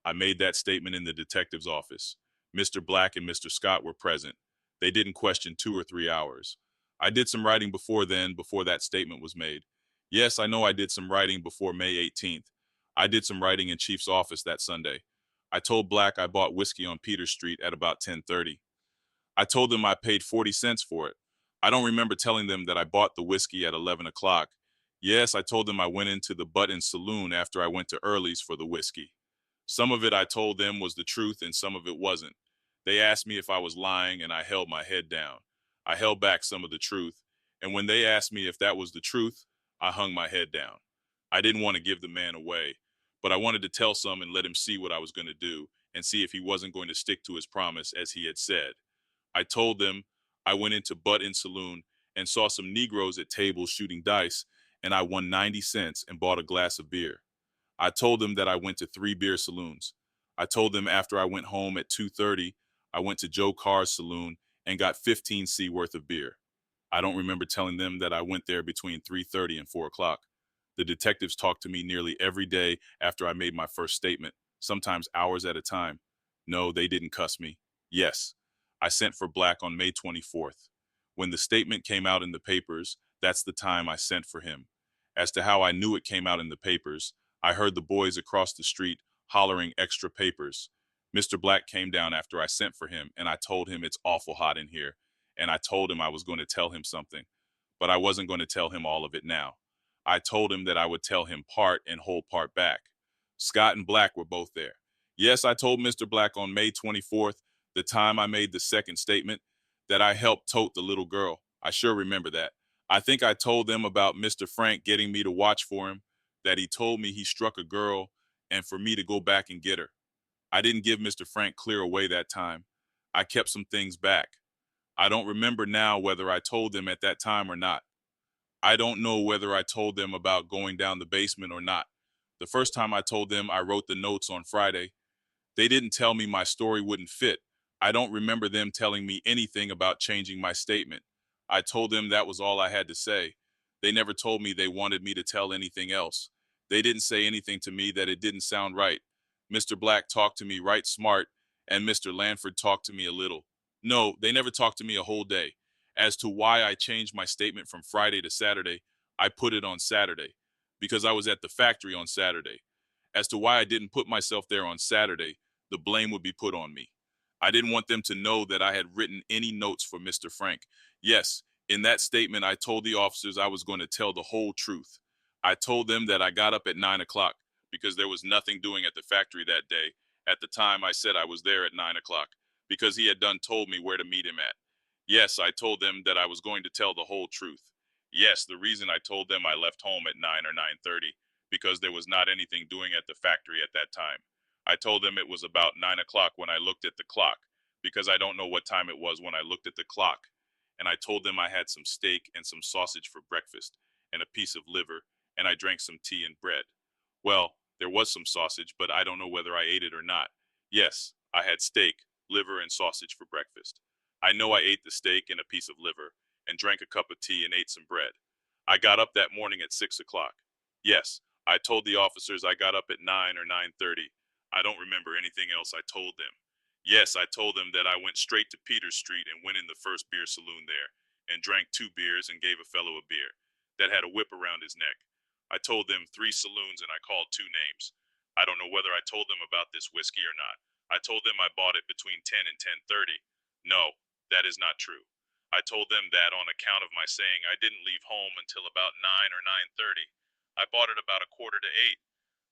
I made that statement in the detective's office. Mr. Black and Mr. Scott were present. They didn't question 2 or 3 hours. I did some writing before then, before that statement was made. Yes, I know I did some writing before May 18th. I did some writing in Chief's office that Sunday. I told Black I bought whiskey on Peter Street at about 10:30. I told them I paid 40 cents for it. I don't remember telling them that I bought the whiskey at 11 o'clock. Yes, I told them I went into the Button Saloon after I went to Early's for the whiskey. Some of it I told them was the truth and some of it wasn't. They asked me if I was lying and I held my head down. I held back some of the truth, and when they asked me if that was the truth, I hung my head down. I didn't want to give the man away, but I wanted to tell some and let him see what I was going to do and see if he wasn't going to stick to his promise as he had said. I told them I went into Button Saloon and saw some Negroes at tables shooting dice, and I won 90 cents and bought a glass of beer. I told them that I went to 3 beer saloons. I told them after I went home at 2:30, I went to Joe Carr's saloon and got 15C worth of beer. I don't remember telling them that I went there between 3:30 and 4 o'clock. The detectives talked to me nearly every day after I made my first statement, sometimes hours at a time. No, they didn't cuss me. Yes, I sent for Black on May 24th. When the statement came out in the papers, that's the time I sent for him. As to how I knew it came out in the papers, I heard the boys across the street hollering extra papers. Mr. Black came down after I sent for him, and I told him it's awful hot in here, and I told him I was going to tell him something, but I wasn't going to tell him all of it now. I told him that I would tell him part and hold part back. Scott and Black were both there. Yes, I told Mr. Black on May 24th, the time I made the second statement, that I helped tote the little girl. I sure remember that. I think I told them about Mr. Frank getting me to watch for him, that he told me he struck a girl and for me to go back and get her. I didn't give Mr. Frank clear away that time. I kept some things back. I don't remember now whether I told them at that time or not. I don't know whether I told them about going down the basement or not. The first time I told them, I wrote the notes on Friday. They didn't tell me my story wouldn't fit. I don't remember them telling me anything about changing my statement. I told them that was all I had to say. They never told me they wanted me to tell anything else. They didn't say anything to me that it didn't sound right. Mr. Black talked to me right smart, and Mr. Lanford talked to me a little. No, they never talked to me a whole day. As to why I changed my statement from Friday to Saturday, I put it on Saturday because I was at the factory on Saturday. As to why I didn't put myself there on Saturday, the blame would be put on me. I didn't want them to know that I had written any notes for Mr. Frank. Yes, in that statement, I told the officers I was going to tell the whole truth. I told them that I got up at 9 o'clock because there was nothing doing at the factory that day. At the time, I said I was there at 9 o'clock because he had done told me where to meet him at. Yes, I told them that I was going to tell the whole truth. Yes, the reason I told them I left home at 9 or 9:30 because there was not anything doing at the factory at that time. I told them it was about 9 o'clock when I looked at the clock because I don't know what time it was when I looked at the clock. And I told them I had some steak and some sausage for breakfast and a piece of liver, and I drank some tea and bread. Well, there was some sausage, but I don't know whether I ate it or not. Yes, I had steak, liver, and sausage for breakfast. I know I ate the steak and a piece of liver and drank a cup of tea and ate some bread. I got up that morning at 6 o'clock. Yes, I told the officers I got up at 9 or 9:30. I don't remember anything else I told them. Yes, I told them that I went straight to Peter Street and went in the first beer saloon there and drank 2 beers and gave a fellow a beer that had a whip around his neck. I told them 3 saloons and I called 2 names. I don't know whether I told them about this whiskey or not. I told them I bought it between 10 and 10:30. No, that is not true. I told them that on account of my saying I didn't leave home until about 9 or 9:30. I bought it about a quarter to 8.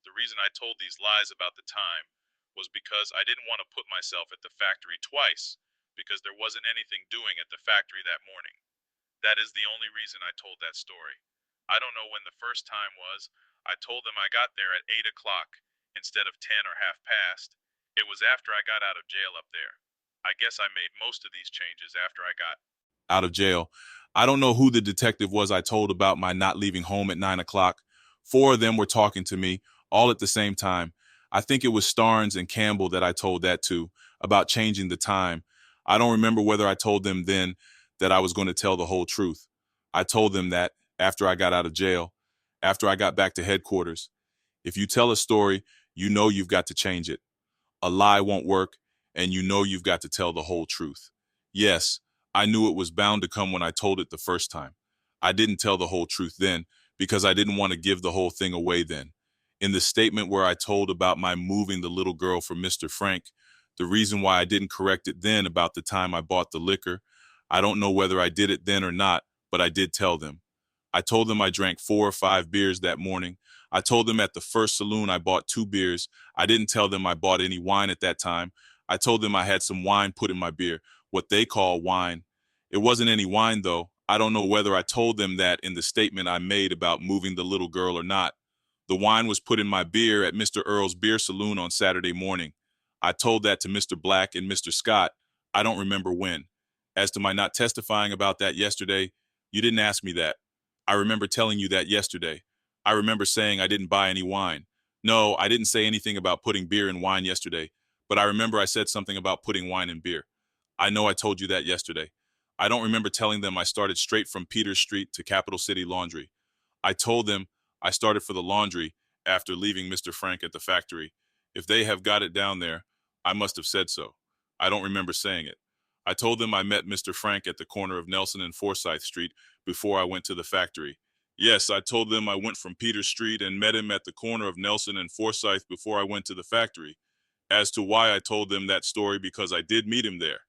The reason I told these lies about the time was because I didn't want to put myself at the factory twice, because there wasn't anything doing at the factory that morning. That is the only reason I told that story. I don't know when the first time was. I told them I got there at 8 o'clock instead of 10 or half past. It was after I got out of jail up there. I guess I made most of these changes after I got out of jail. I don't know who the detective was I told about my not leaving home at 9 o'clock. Four of them were talking to me, all at the same time. I think it was Starnes and Campbell that I told that to, about changing the time. I don't remember whether I told them then that I was going to tell the whole truth. I told them that after I got out of jail, after I got back to headquarters. If you tell a story, you know you've got to change it. A lie won't work, and you know you've got to tell the whole truth. Yes, I knew it was bound to come when I told it the first time. I didn't tell the whole truth then because I didn't want to give the whole thing away then. In the statement where I told about my moving the little girl for Mr. Frank, the reason why I didn't correct it then about the time I bought the liquor, I don't know whether I did it then or not, but I did tell them. I told them I drank 4 or 5 beers that morning. I told them at the first saloon I bought 2 beers. I didn't tell them I bought any wine at that time. I told them I had some wine put in my beer, what they call wine. It wasn't any wine, though. I don't know whether I told them that in the statement I made about moving the little girl or not. The wine was put in my beer at Mr. Earl's beer saloon on Saturday morning. I told that to Mr. Black and Mr. Scott. I don't remember when. As to my not testifying about that yesterday, you didn't ask me that. I remember telling you that yesterday. I remember saying I didn't buy any wine. No, I didn't say anything about putting beer in wine yesterday, but I remember I said something about putting wine in beer. I know I told you that yesterday. I don't remember telling them I started straight from Peters Street to Capital City Laundry. I told them I started for the laundry after leaving Mr. Frank at the factory. If they have got it down there, I must have said so. I don't remember saying it. I told them I met Mr. Frank at the corner of Nelson and Forsyth Street before I went to the factory. Yes, I told them I went from Peters Street and met him at the corner of Nelson and Forsyth before I went to the factory. As to why I told them that story, because I did meet him there.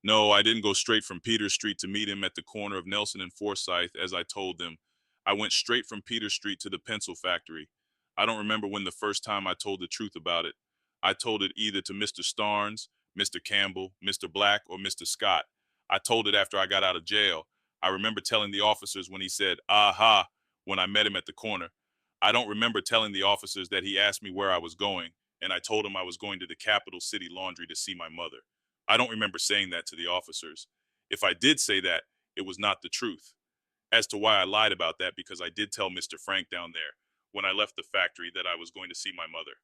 No, I didn't go straight from Peters Street to meet him at the corner of Nelson and Forsyth as I told them. I went straight from Peters Street to the pencil factory. I don't remember when the first time I told the truth about it. I told it either to Mr. Starnes, Mr. Campbell, Mr. Black, or Mr. Scott. I told it after I got out of jail. I remember telling the officers when he said, "Aha," when I met him at the corner. I don't remember telling the officers that he asked me where I was going, and I told him I was going to the Capital City Laundry to see my mother. I don't remember saying that to the officers. If I did say that, it was not the truth. As to why I lied about that, because I did tell Mr. Frank down there when I left the factory that I was going to see my mother.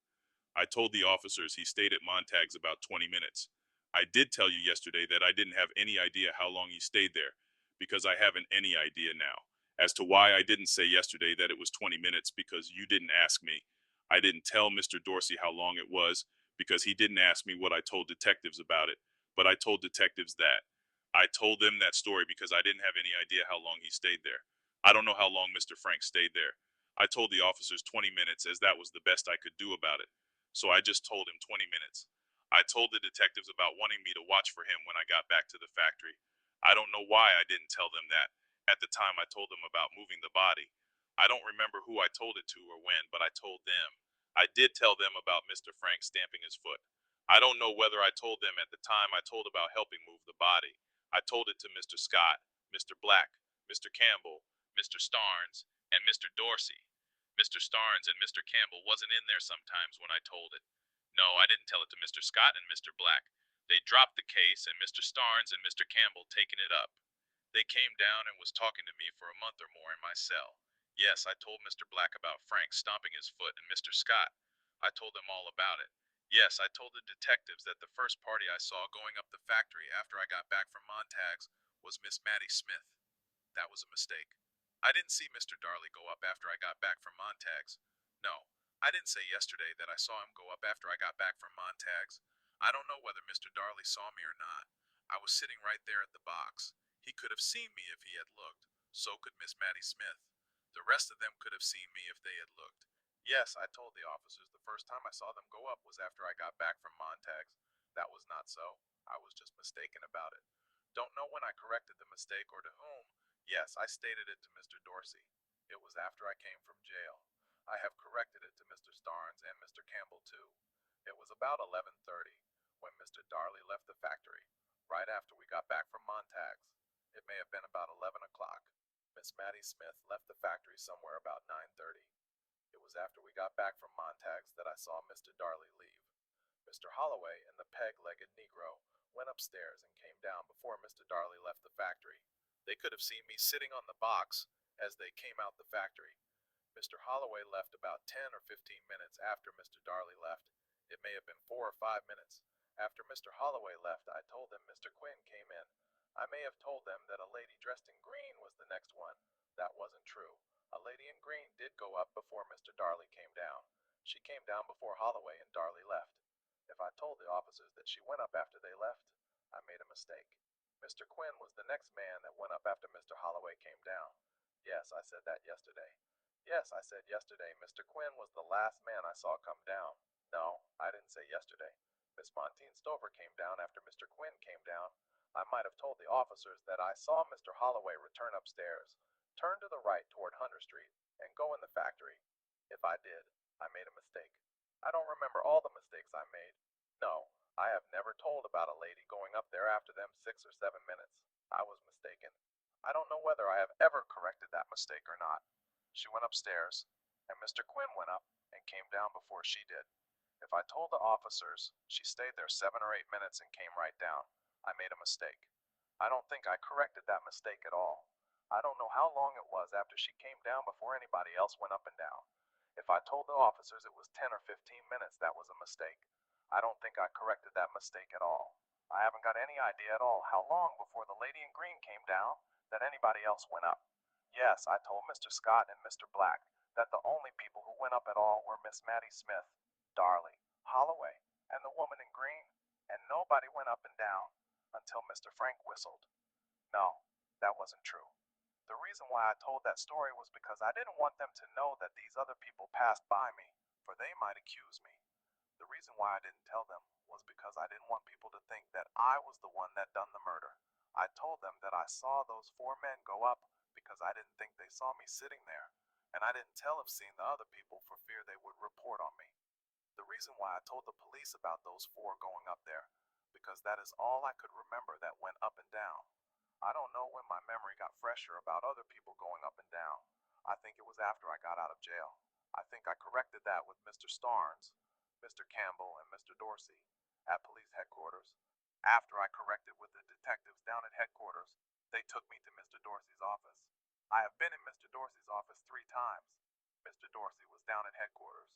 I told the officers he stayed at Montag's about 20 minutes. I did tell you yesterday that I didn't have any idea how long he stayed there, because I haven't any idea now. As to why I didn't say yesterday that it was 20 minutes, because you didn't ask me. I didn't tell Mr. Dorsey how long it was, because he didn't ask me what I told detectives about it, but I told detectives that. I told them that story because I didn't have any idea how long he stayed there. I don't know how long Mr. Frank stayed there. I told the officers 20 minutes as that was the best I could do about it. So I just told him 20 minutes. I told the detectives about wanting me to watch for him when I got back to the factory. I don't know why I didn't tell them that at the time I told them about moving the body. I don't remember who I told it to or when, but I told them. I did tell them about Mr. Frank stamping his foot. I don't know whether I told them at the time I told about helping move the body. I told it to Mr. Scott, Mr. Black, Mr. Campbell, Mr. Starnes, and Mr. Dorsey. Mr. Starnes and Mr. Campbell wasn't in there sometimes when I told it. No, I didn't tell it to Mr. Scott and Mr. Black. They dropped the case and Mr. Starnes and Mr. Campbell taken it up. They came down and was talking to me for a month or more in my cell. Yes, I told Mr. Black about Frank stomping his foot and Mr. Scott. I told them all about it. Yes, I told the detectives that the first party I saw going up the factory after I got back from Montags was Miss Mattie Smith. That was a mistake. I didn't see Mr. Darley go up after I got back from Montags. No, I didn't say yesterday that I saw him go up after I got back from Montags. I don't know whether Mr. Darley saw me or not. I was sitting right there at the box. He could have seen me if he had looked. So could Miss Mattie Smith. The rest of them could have seen me if they had looked. Yes, I told the officers the first time I saw them go up was after I got back from Montags. That was not so. I was just mistaken about it. Don't know when I corrected the mistake or to whom. Yes, I stated it to Mr. Dorsey. It was after I came from jail. I have corrected it to Mr. Starnes and Mr. Campbell too. It was about 11:30 when Mr. Darley left the factory, right after we got back from Montags. It may have been about 11 o'clock. Miss Mattie Smith left the factory somewhere about 9:30. It was after we got back from Montags that I saw Mr. Darley leave. Mr. Holloway and the peg-legged Negro went upstairs and came down before Mr. Darley left the factory. They could have seen me sitting on the box as they came out the factory. Mr. Holloway left about 10 or 15 minutes after Mr. Darley left. It may have been 4 or 5 minutes. After Mr. Holloway left, I told them Mr. Quinn came in. I may have told them that a lady dressed in green was the next one. That wasn't true. A lady in green did go up before Mr. Darley came down. She came down before Holloway and Darley left. If I told the officers that she went up after they left, I made a mistake. Mr. Quinn was the next man that went up after Mr. Holloway came down. Yes, I said that yesterday. Yes, I said yesterday Mr. Quinn was the last man I saw come down. No, I didn't say yesterday. Miss Montine Stover came down after Mr. Quinn came down. I might have told the officers that I saw Mr. Holloway return upstairs, turn to the right toward Hunter Street, and go in the factory. If I did, I made a mistake. I don't remember all the mistakes I made. No, I have never told about a lady going up there after them 6 or 7 minutes. I was mistaken. I don't know whether I have ever corrected that mistake or not. She went upstairs, and Mr. Quinn went up and came down before she did. If I told the officers she stayed there 7 or 8 minutes and came right down, I made a mistake. I don't think I corrected that mistake at all. I don't know how long it was after she came down before anybody else went up and down. If I told the officers it was 10 or 15 minutes, that was a mistake. I don't think I corrected that mistake at all. I haven't got any idea at all how long before the lady in green came down that anybody else went up. Yes, I told Mr. Scott and Mr. Black that the only people who went up at all were Miss Mattie Smith, Darley, Holloway, and the woman in green, and nobody went up and down until Mr. Frank whistled. No, that wasn't true. The reason why I told that story was because I didn't want them to know that these other people passed by me, for they might accuse me. The reason why I didn't tell them was because I didn't want people to think that I was the one that done the murder. I told them that I saw those four men go up because I didn't think they saw me sitting there, and I didn't tell of seeing the other people for fear they would report on me. The reason why I told the police about those four going up there, because that is all I could remember that went up and down. I don't know when my memory got fresher about other people going up and down. I think it was after I got out of jail. I think I corrected that with Mr. Starnes, Mr. Campbell, and Mr. Dorsey at police headquarters. After I corrected with the detectives down at headquarters, they took me to Mr. Dorsey's office. I have been in Mr. Dorsey's office 3 times. Mr. Dorsey was down at headquarters.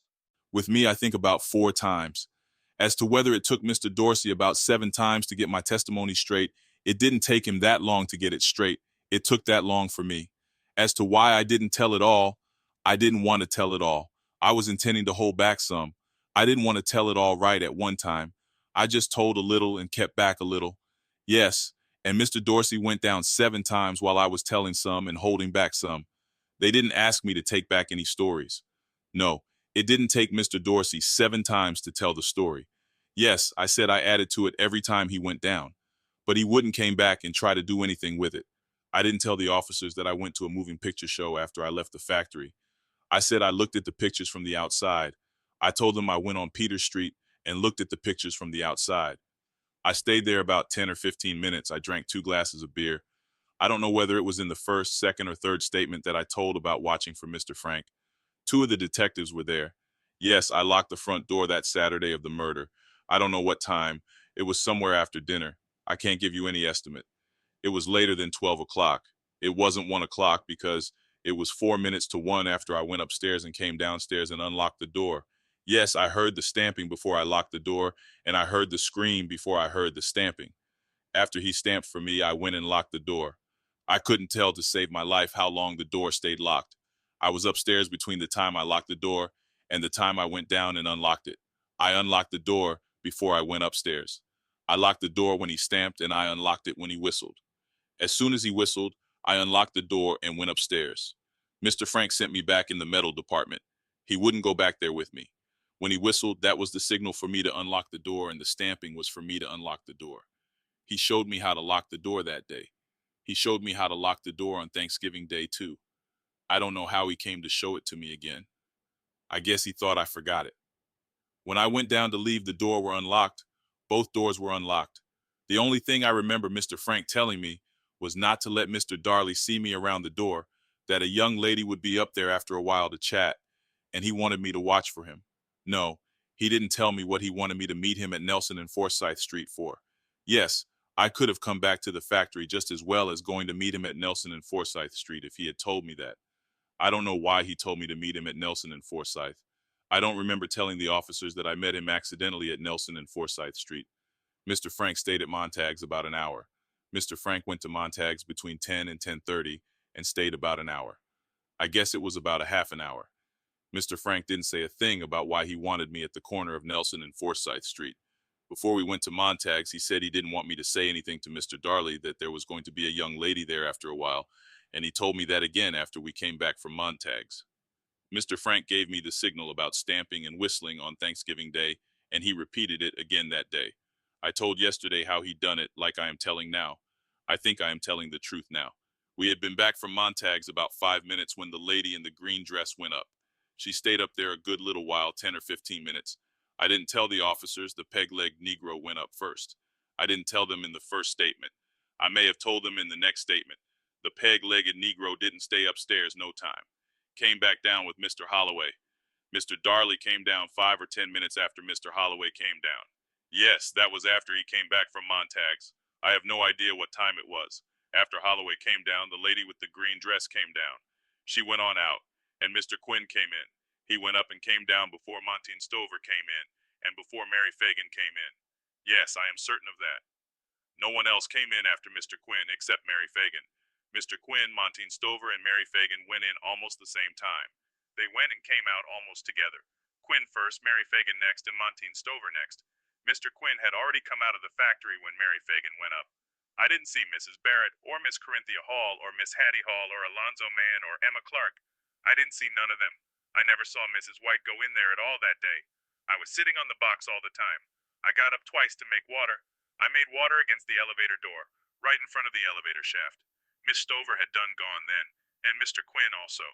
With me, I think about 4 times. As to whether it took Mr. Dorsey about 7 times to get my testimony straight, it didn't take him that long to get it straight. It took that long for me. As to why I didn't tell it all, I didn't want to tell it all. I was intending to hold back some. I didn't want to tell it all right at one time. I just told a little and kept back a little. Yes, and Mr. Dorsey went down 7 times while I was telling some and holding back some. They didn't ask me to take back any stories. No, it didn't take Mr. Dorsey 7 times to tell the story. Yes, I said I added to it every time he went down, but he wouldn't came back and try to do anything with it. I didn't tell the officers that I went to a moving picture show after I left the factory. I said I looked at the pictures from the outside. I told them I went on Peter Street and looked at the pictures from the outside. I stayed there about 10 or 15 minutes. I drank 2 glasses of beer. I don't know whether it was in the first, second, or third statement that I told about watching for Mr. Frank. 2 of the detectives were there. Yes, I locked the front door that Saturday of the murder. I don't know what time. It was somewhere after dinner. I can't give you any estimate. It was later than 12 o'clock. It wasn't 1 o'clock because it was 4 minutes to 1 after I went upstairs and came downstairs and unlocked the door. Yes, I heard the stamping before I locked the door, and I heard the scream before I heard the stamping. After he stamped for me, I went and locked the door. I couldn't tell to save my life how long the door stayed locked. I was upstairs between the time I locked the door and the time I went down and unlocked it. I unlocked the door before I went upstairs. I locked the door when he stamped and I unlocked it when he whistled. As soon as he whistled, I unlocked the door and went upstairs. Mr. Frank sent me back in the metal department. He wouldn't go back there with me. When he whistled, that was the signal for me to unlock the door, and the stamping was for me to unlock the door. He showed me how to lock the door that day. He showed me how to lock the door on Thanksgiving Day, too. I don't know how he came to show it to me again. I guess he thought I forgot it. When I went down to leave, the door were unlocked. Both doors were unlocked. The only thing I remember Mr. Frank telling me was not to let Mr. Darley see me around the door, that a young lady would be up there after a while to chat, and he wanted me to watch for him. No, he didn't tell me what he wanted me to meet him at Nelson and Forsyth Street for. Yes, I could have come back to the factory just as well as going to meet him at Nelson and Forsyth Street if he had told me that. I don't know why he told me to meet him at Nelson and Forsyth. I don't remember telling the officers that I met him accidentally at Nelson and Forsyth Street. Mr. Frank stayed at Montag's about an hour. Mr. Frank went to Montag's between 10 and 10:30 and stayed about an hour. I guess it was about a half an hour. Mr. Frank didn't say a thing about why he wanted me at the corner of Nelson and Forsyth Street. Before we went to Montag's, he said he didn't want me to say anything to Mr. Darley, that there was going to be a young lady there after a while, and he told me that again after we came back from Montag's. Mr. Frank gave me the signal about stamping and whistling on Thanksgiving Day, and he repeated it again that day. I told yesterday how he'd done it, like I am telling now. I think I am telling the truth now. We had been back from Montag's about 5 minutes when the lady in the green dress went up. She stayed up there a good little while, 10 or 15 minutes. I didn't tell the officers the peg-legged Negro went up first. I didn't tell them in the first statement. I may have told them in the next statement. The peg-legged Negro didn't stay upstairs no time. Came back down with Mr. Holloway. Mr. Darley came down 5 or 10 minutes after Mr. Holloway came down. Yes, that was after he came back from Montag's. I have no idea what time it was. After Holloway came down, the lady with the green dress came down. She went on out, and Mr. Quinn came in. He went up and came down before Montague Stover came in, and before Mary Fagan came in. Yes, I am certain of that. No one else came in after Mr. Quinn except Mary Fagan. Mr. Quinn, Montague Stover, and Mary Fagan went in almost the same time. They went and came out almost together. Quinn first, Mary Fagan next, and Montague Stover next. Mr. Quinn had already come out of the factory when Mary Fagan went up. I didn't see Mrs. Barrett, or Miss Corinthia Hall, or Miss Hattie Hall, or Alonzo Mann, or Emma Clark. I didn't see none of them. I never saw Mrs. White go in there at all that day. I was sitting on the box all the time. I got up twice to make water. I made water against the elevator door, right in front of the elevator shaft. Miss Stover had done gone then, and Mr. Quinn also.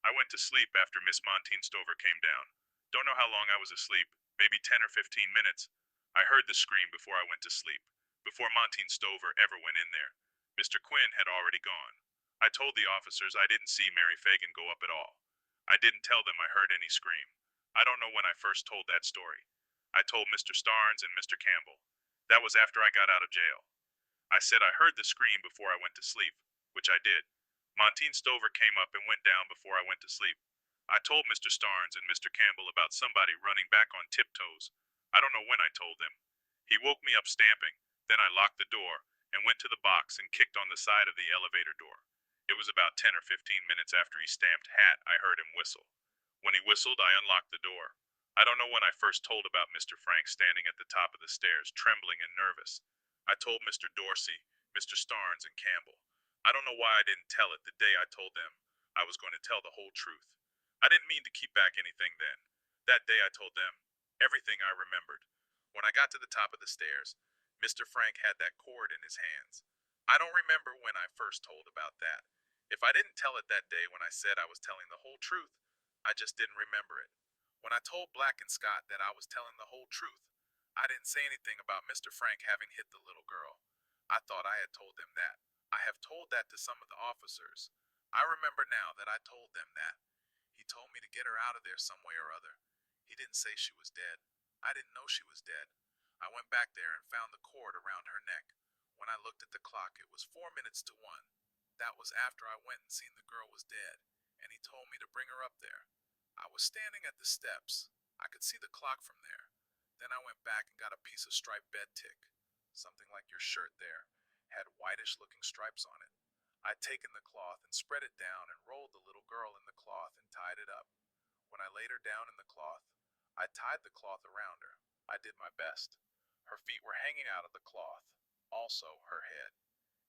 I went to sleep after Miss Montague Stover came down. Don't know how long I was asleep, maybe 10 or 15 minutes. I heard the scream before I went to sleep, before Montague Stover ever went in there. Mr. Quinn had already gone. I told the officers I didn't see Mary Fagan go up at all. I didn't tell them I heard any scream. I don't know when I first told that story. I told Mr. Starnes and Mr. Campbell. That was after I got out of jail. I said I heard the scream before I went to sleep, which I did. Montague Stover came up and went down before I went to sleep. I told Mr. Starnes and Mr. Campbell about somebody running back on tiptoes. I don't know when I told them. He woke me up stamping. Then I locked the door and went to the box and kicked on the side of the elevator door. It was about 10 or 15 minutes after he stamped hat I heard him whistle. When he whistled, I unlocked the door. I don't know when I first told about Mr. Frank standing at the top of the stairs, trembling and nervous. I told Mr. Dorsey, Mr. Starnes, and Campbell. I don't know why I didn't tell it the day I told them I was going to tell the whole truth. I didn't mean to keep back anything then. That day I told them everything I remembered. When I got to the top of the stairs, Mr. Frank had that cord in his hands. I don't remember when I first told about that. If I didn't tell it that day when I said I was telling the whole truth, I just didn't remember it. When I told Black and Scott that I was telling the whole truth, I didn't say anything about Mr. Frank having hit the little girl. I thought I had told them that. I have told that to some of the officers. I remember now that I told them that. He told me to get her out of there some way or other. He didn't say she was dead. I didn't know she was dead. I went back there and found the cord around her neck. When I looked at the clock, it was 4 minutes to 1. That was after I went and seen the girl was dead, and he told me to bring her up there. I was standing at the steps. I could see the clock from there. Then I went back and got a piece of striped bed tick, something like your shirt there, had whitish-looking stripes on it. I'd taken the cloth and spread it down and rolled the little girl in the cloth and tied it up. When I laid her down in the cloth, I tied the cloth around her. I did my best. Her feet were hanging out of the cloth, also her head.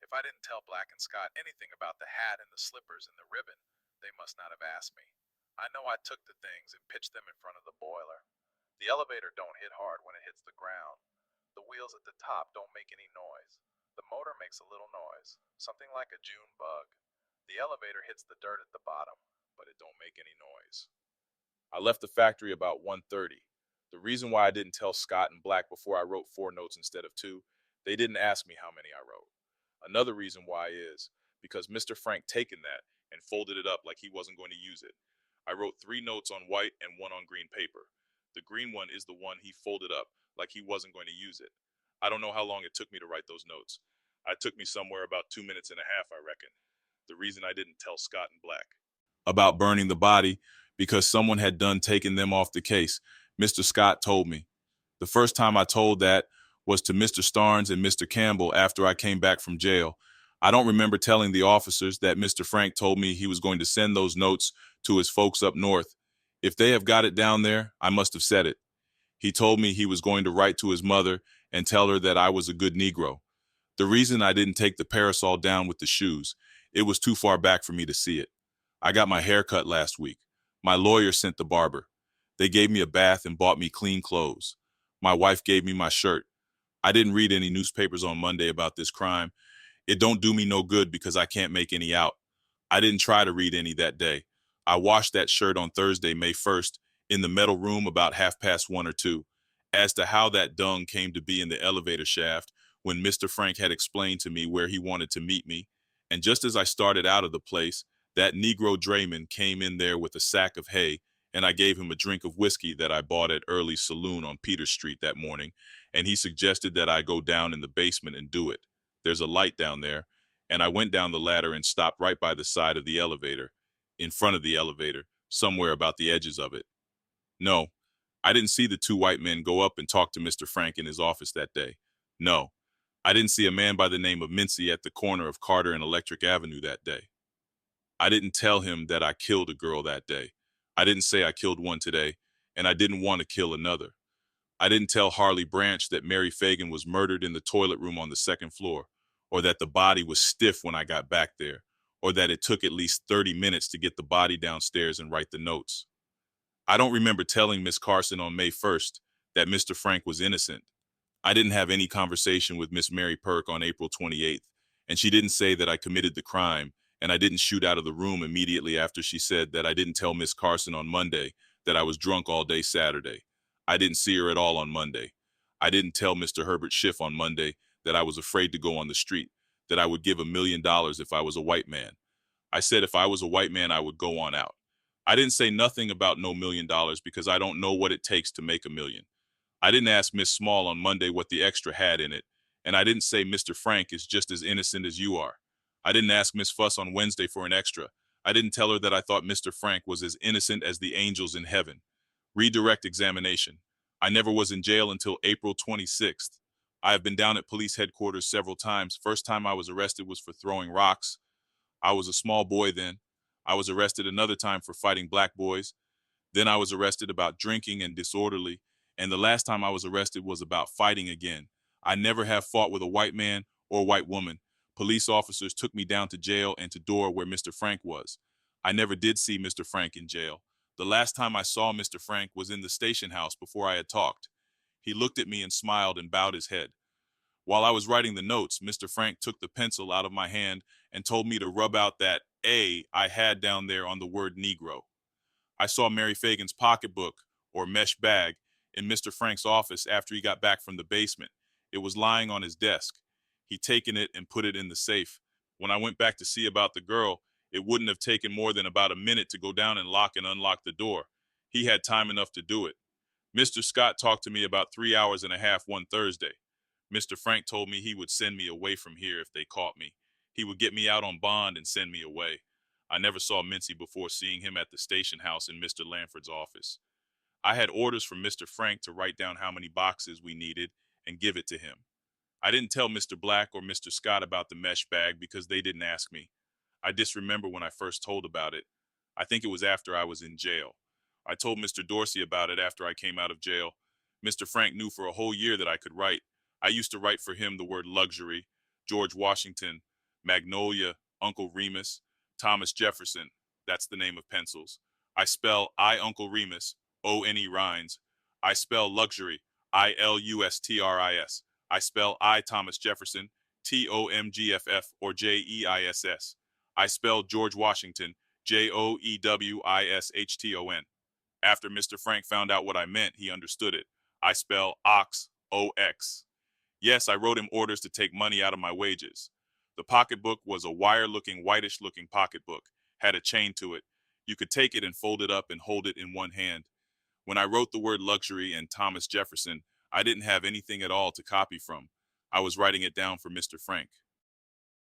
If I didn't tell Black and Scott anything about the hat and the slippers and the ribbon, they must not have asked me. I know I took the things and pitched them in front of the boiler. The elevator don't hit hard when it hits the ground. The wheels at the top don't make any noise. The motor makes a little noise, something like a June bug. The elevator hits the dirt at the bottom, but it don't make any noise. I left the factory about 1:30. The reason why I didn't tell Scott and Black before I wrote 4 notes instead of 2, they didn't ask me how many I wrote. Another reason why is because Mr. Frank taken that and folded it up like he wasn't going to use it. I wrote 3 notes on white and 1 on green paper. The green one is the one he folded up like he wasn't going to use it. I don't know how long it took me to write those notes. It took me somewhere about 2 minutes and a half, I reckon. The reason I didn't tell Scott and Black about burning the body because someone had done taken them off the case. Mr. Scott told me. The first time I told that was to Mr. Starnes and Mr. Campbell after I came back from jail. I don't remember telling the officers that Mr. Frank told me he was going to send those notes to his folks up north. If they have got it down there, I must have said it. He told me he was going to write to his mother and tell her that I was a good Negro. The reason I didn't take the parasol down with the shoes, it was too far back for me to see it. I got my hair cut last week. My lawyer sent the barber. They gave me a bath and bought me clean clothes. My wife gave me my shirt. I didn't read any newspapers on Monday about this crime. It don't do me no good because I can't make any out. I didn't try to read any that day. I washed that shirt on Thursday, May 1st, in the metal room about 1:30 or 2. As to how that dung came to be in the elevator shaft, when Mr. Frank had explained to me where he wanted to meet me, and just as I started out of the place, that Negro drayman came in there with a sack of hay, and I gave him a drink of whiskey that I bought at Early's Saloon on Peter Street that morning, and he suggested that I go down in the basement and do it. There's a light down there, and I went down the ladder and stopped right by the side of the elevator, in front of the elevator, somewhere about the edges of it. No, I didn't see the 2 white men go up and talk to Mr. Frank in his office that day. No, I didn't see a man by the name of Mincy at the corner of Carter and Electric Avenue that day. I didn't tell him that I killed a girl that day. I didn't say I killed one today, and I didn't want to kill another. I didn't tell Harley Branch that Mary Fagan was murdered in the toilet room on the 2nd floor, or that the body was stiff when I got back there, or that it took at least 30 minutes to get the body downstairs and write the notes. I don't remember telling Miss Carson on May 1st that Mr. Frank was innocent. I didn't have any conversation with Miss Mary Perk on April 28th, and she didn't say that I committed the crime, and I didn't shoot out of the room immediately after she said that I didn't tell Miss Carson on Monday that I was drunk all day Saturday. I didn't see her at all on Monday. I didn't tell Mr. Herbert Schiff on Monday that I was afraid to go on the street, that I would give $1,000,000 if I was a white man. I said if I was a white man, I would go on out. I didn't say nothing about no $1,000,000 because I don't know what it takes to make a million. I didn't ask Miss Small on Monday what the extra had in it, and I didn't say Mr. Frank is just as innocent as you are. I didn't ask Miss Fuss on Wednesday for an extra. I didn't tell her that I thought Mr. Frank was as innocent as the angels in heaven. Redirect examination. I never was in jail until April 26th. I have been down at police headquarters several times. First time I was arrested was for throwing rocks. I was a small boy then. I was arrested another time for fighting black boys. Then I was arrested about drinking and disorderly. And the last time I was arrested was about fighting again. I never have fought with a white man or white woman. Police officers took me down to jail and to door where Mr. Frank was. I never did see Mr. Frank in jail. The last time I saw Mr. Frank was in the station house before I had talked. He looked at me and smiled and bowed his head. While I was writing the notes, Mr. Frank took the pencil out of my hand and told me to rub out that A I had down there on the word Negro. I saw Mary Fagan's pocketbook, or mesh bag, in Mr. Frank's office after he got back from the basement. It was lying on his desk. He'd taken it and put it in the safe. When I went back to see about the girl, it wouldn't have taken more than about a minute to go down and lock and unlock the door. He had time enough to do it. Mr. Scott talked to me about 3 hours and a half one Thursday. Mr. Frank told me he would send me away from here if they caught me. He would get me out on bond and send me away. I never saw Mincy before seeing him at the station house in Mr. Lanford's office. I had orders from Mr. Frank to write down how many boxes we needed and give it to him. I didn't tell Mr. Black or Mr. Scott about the mesh bag because they didn't ask me. I disremember when I first told about it. I think it was after I was in jail. I told Mr. Dorsey about it after I came out of jail. Mr. Frank knew for a whole year that I could write. I used to write for him the word luxury, George Washington, Magnolia, Uncle Remus, Thomas Jefferson. That's the name of pencils. I spell I Uncle Remus, O-N-E Rhines. I spell luxury, I-L-U-S-T-R-I-S. I spell I Thomas Jefferson, T-O-M-G-F-F or J-E-I-S-S. I spell George Washington, J-O-E-W-I-S-H-T-O-N. After Mr. Frank found out what I meant, he understood it. I spell ox, O-X. Yes, I wrote him orders to take money out of my wages. The pocketbook was a wire-looking, whitish-looking pocketbook, had a chain to it. You could take it and fold it up and hold it in one hand. When I wrote the word luxury and Thomas Jefferson, I didn't have anything at all to copy from. I was writing it down for Mr. Frank.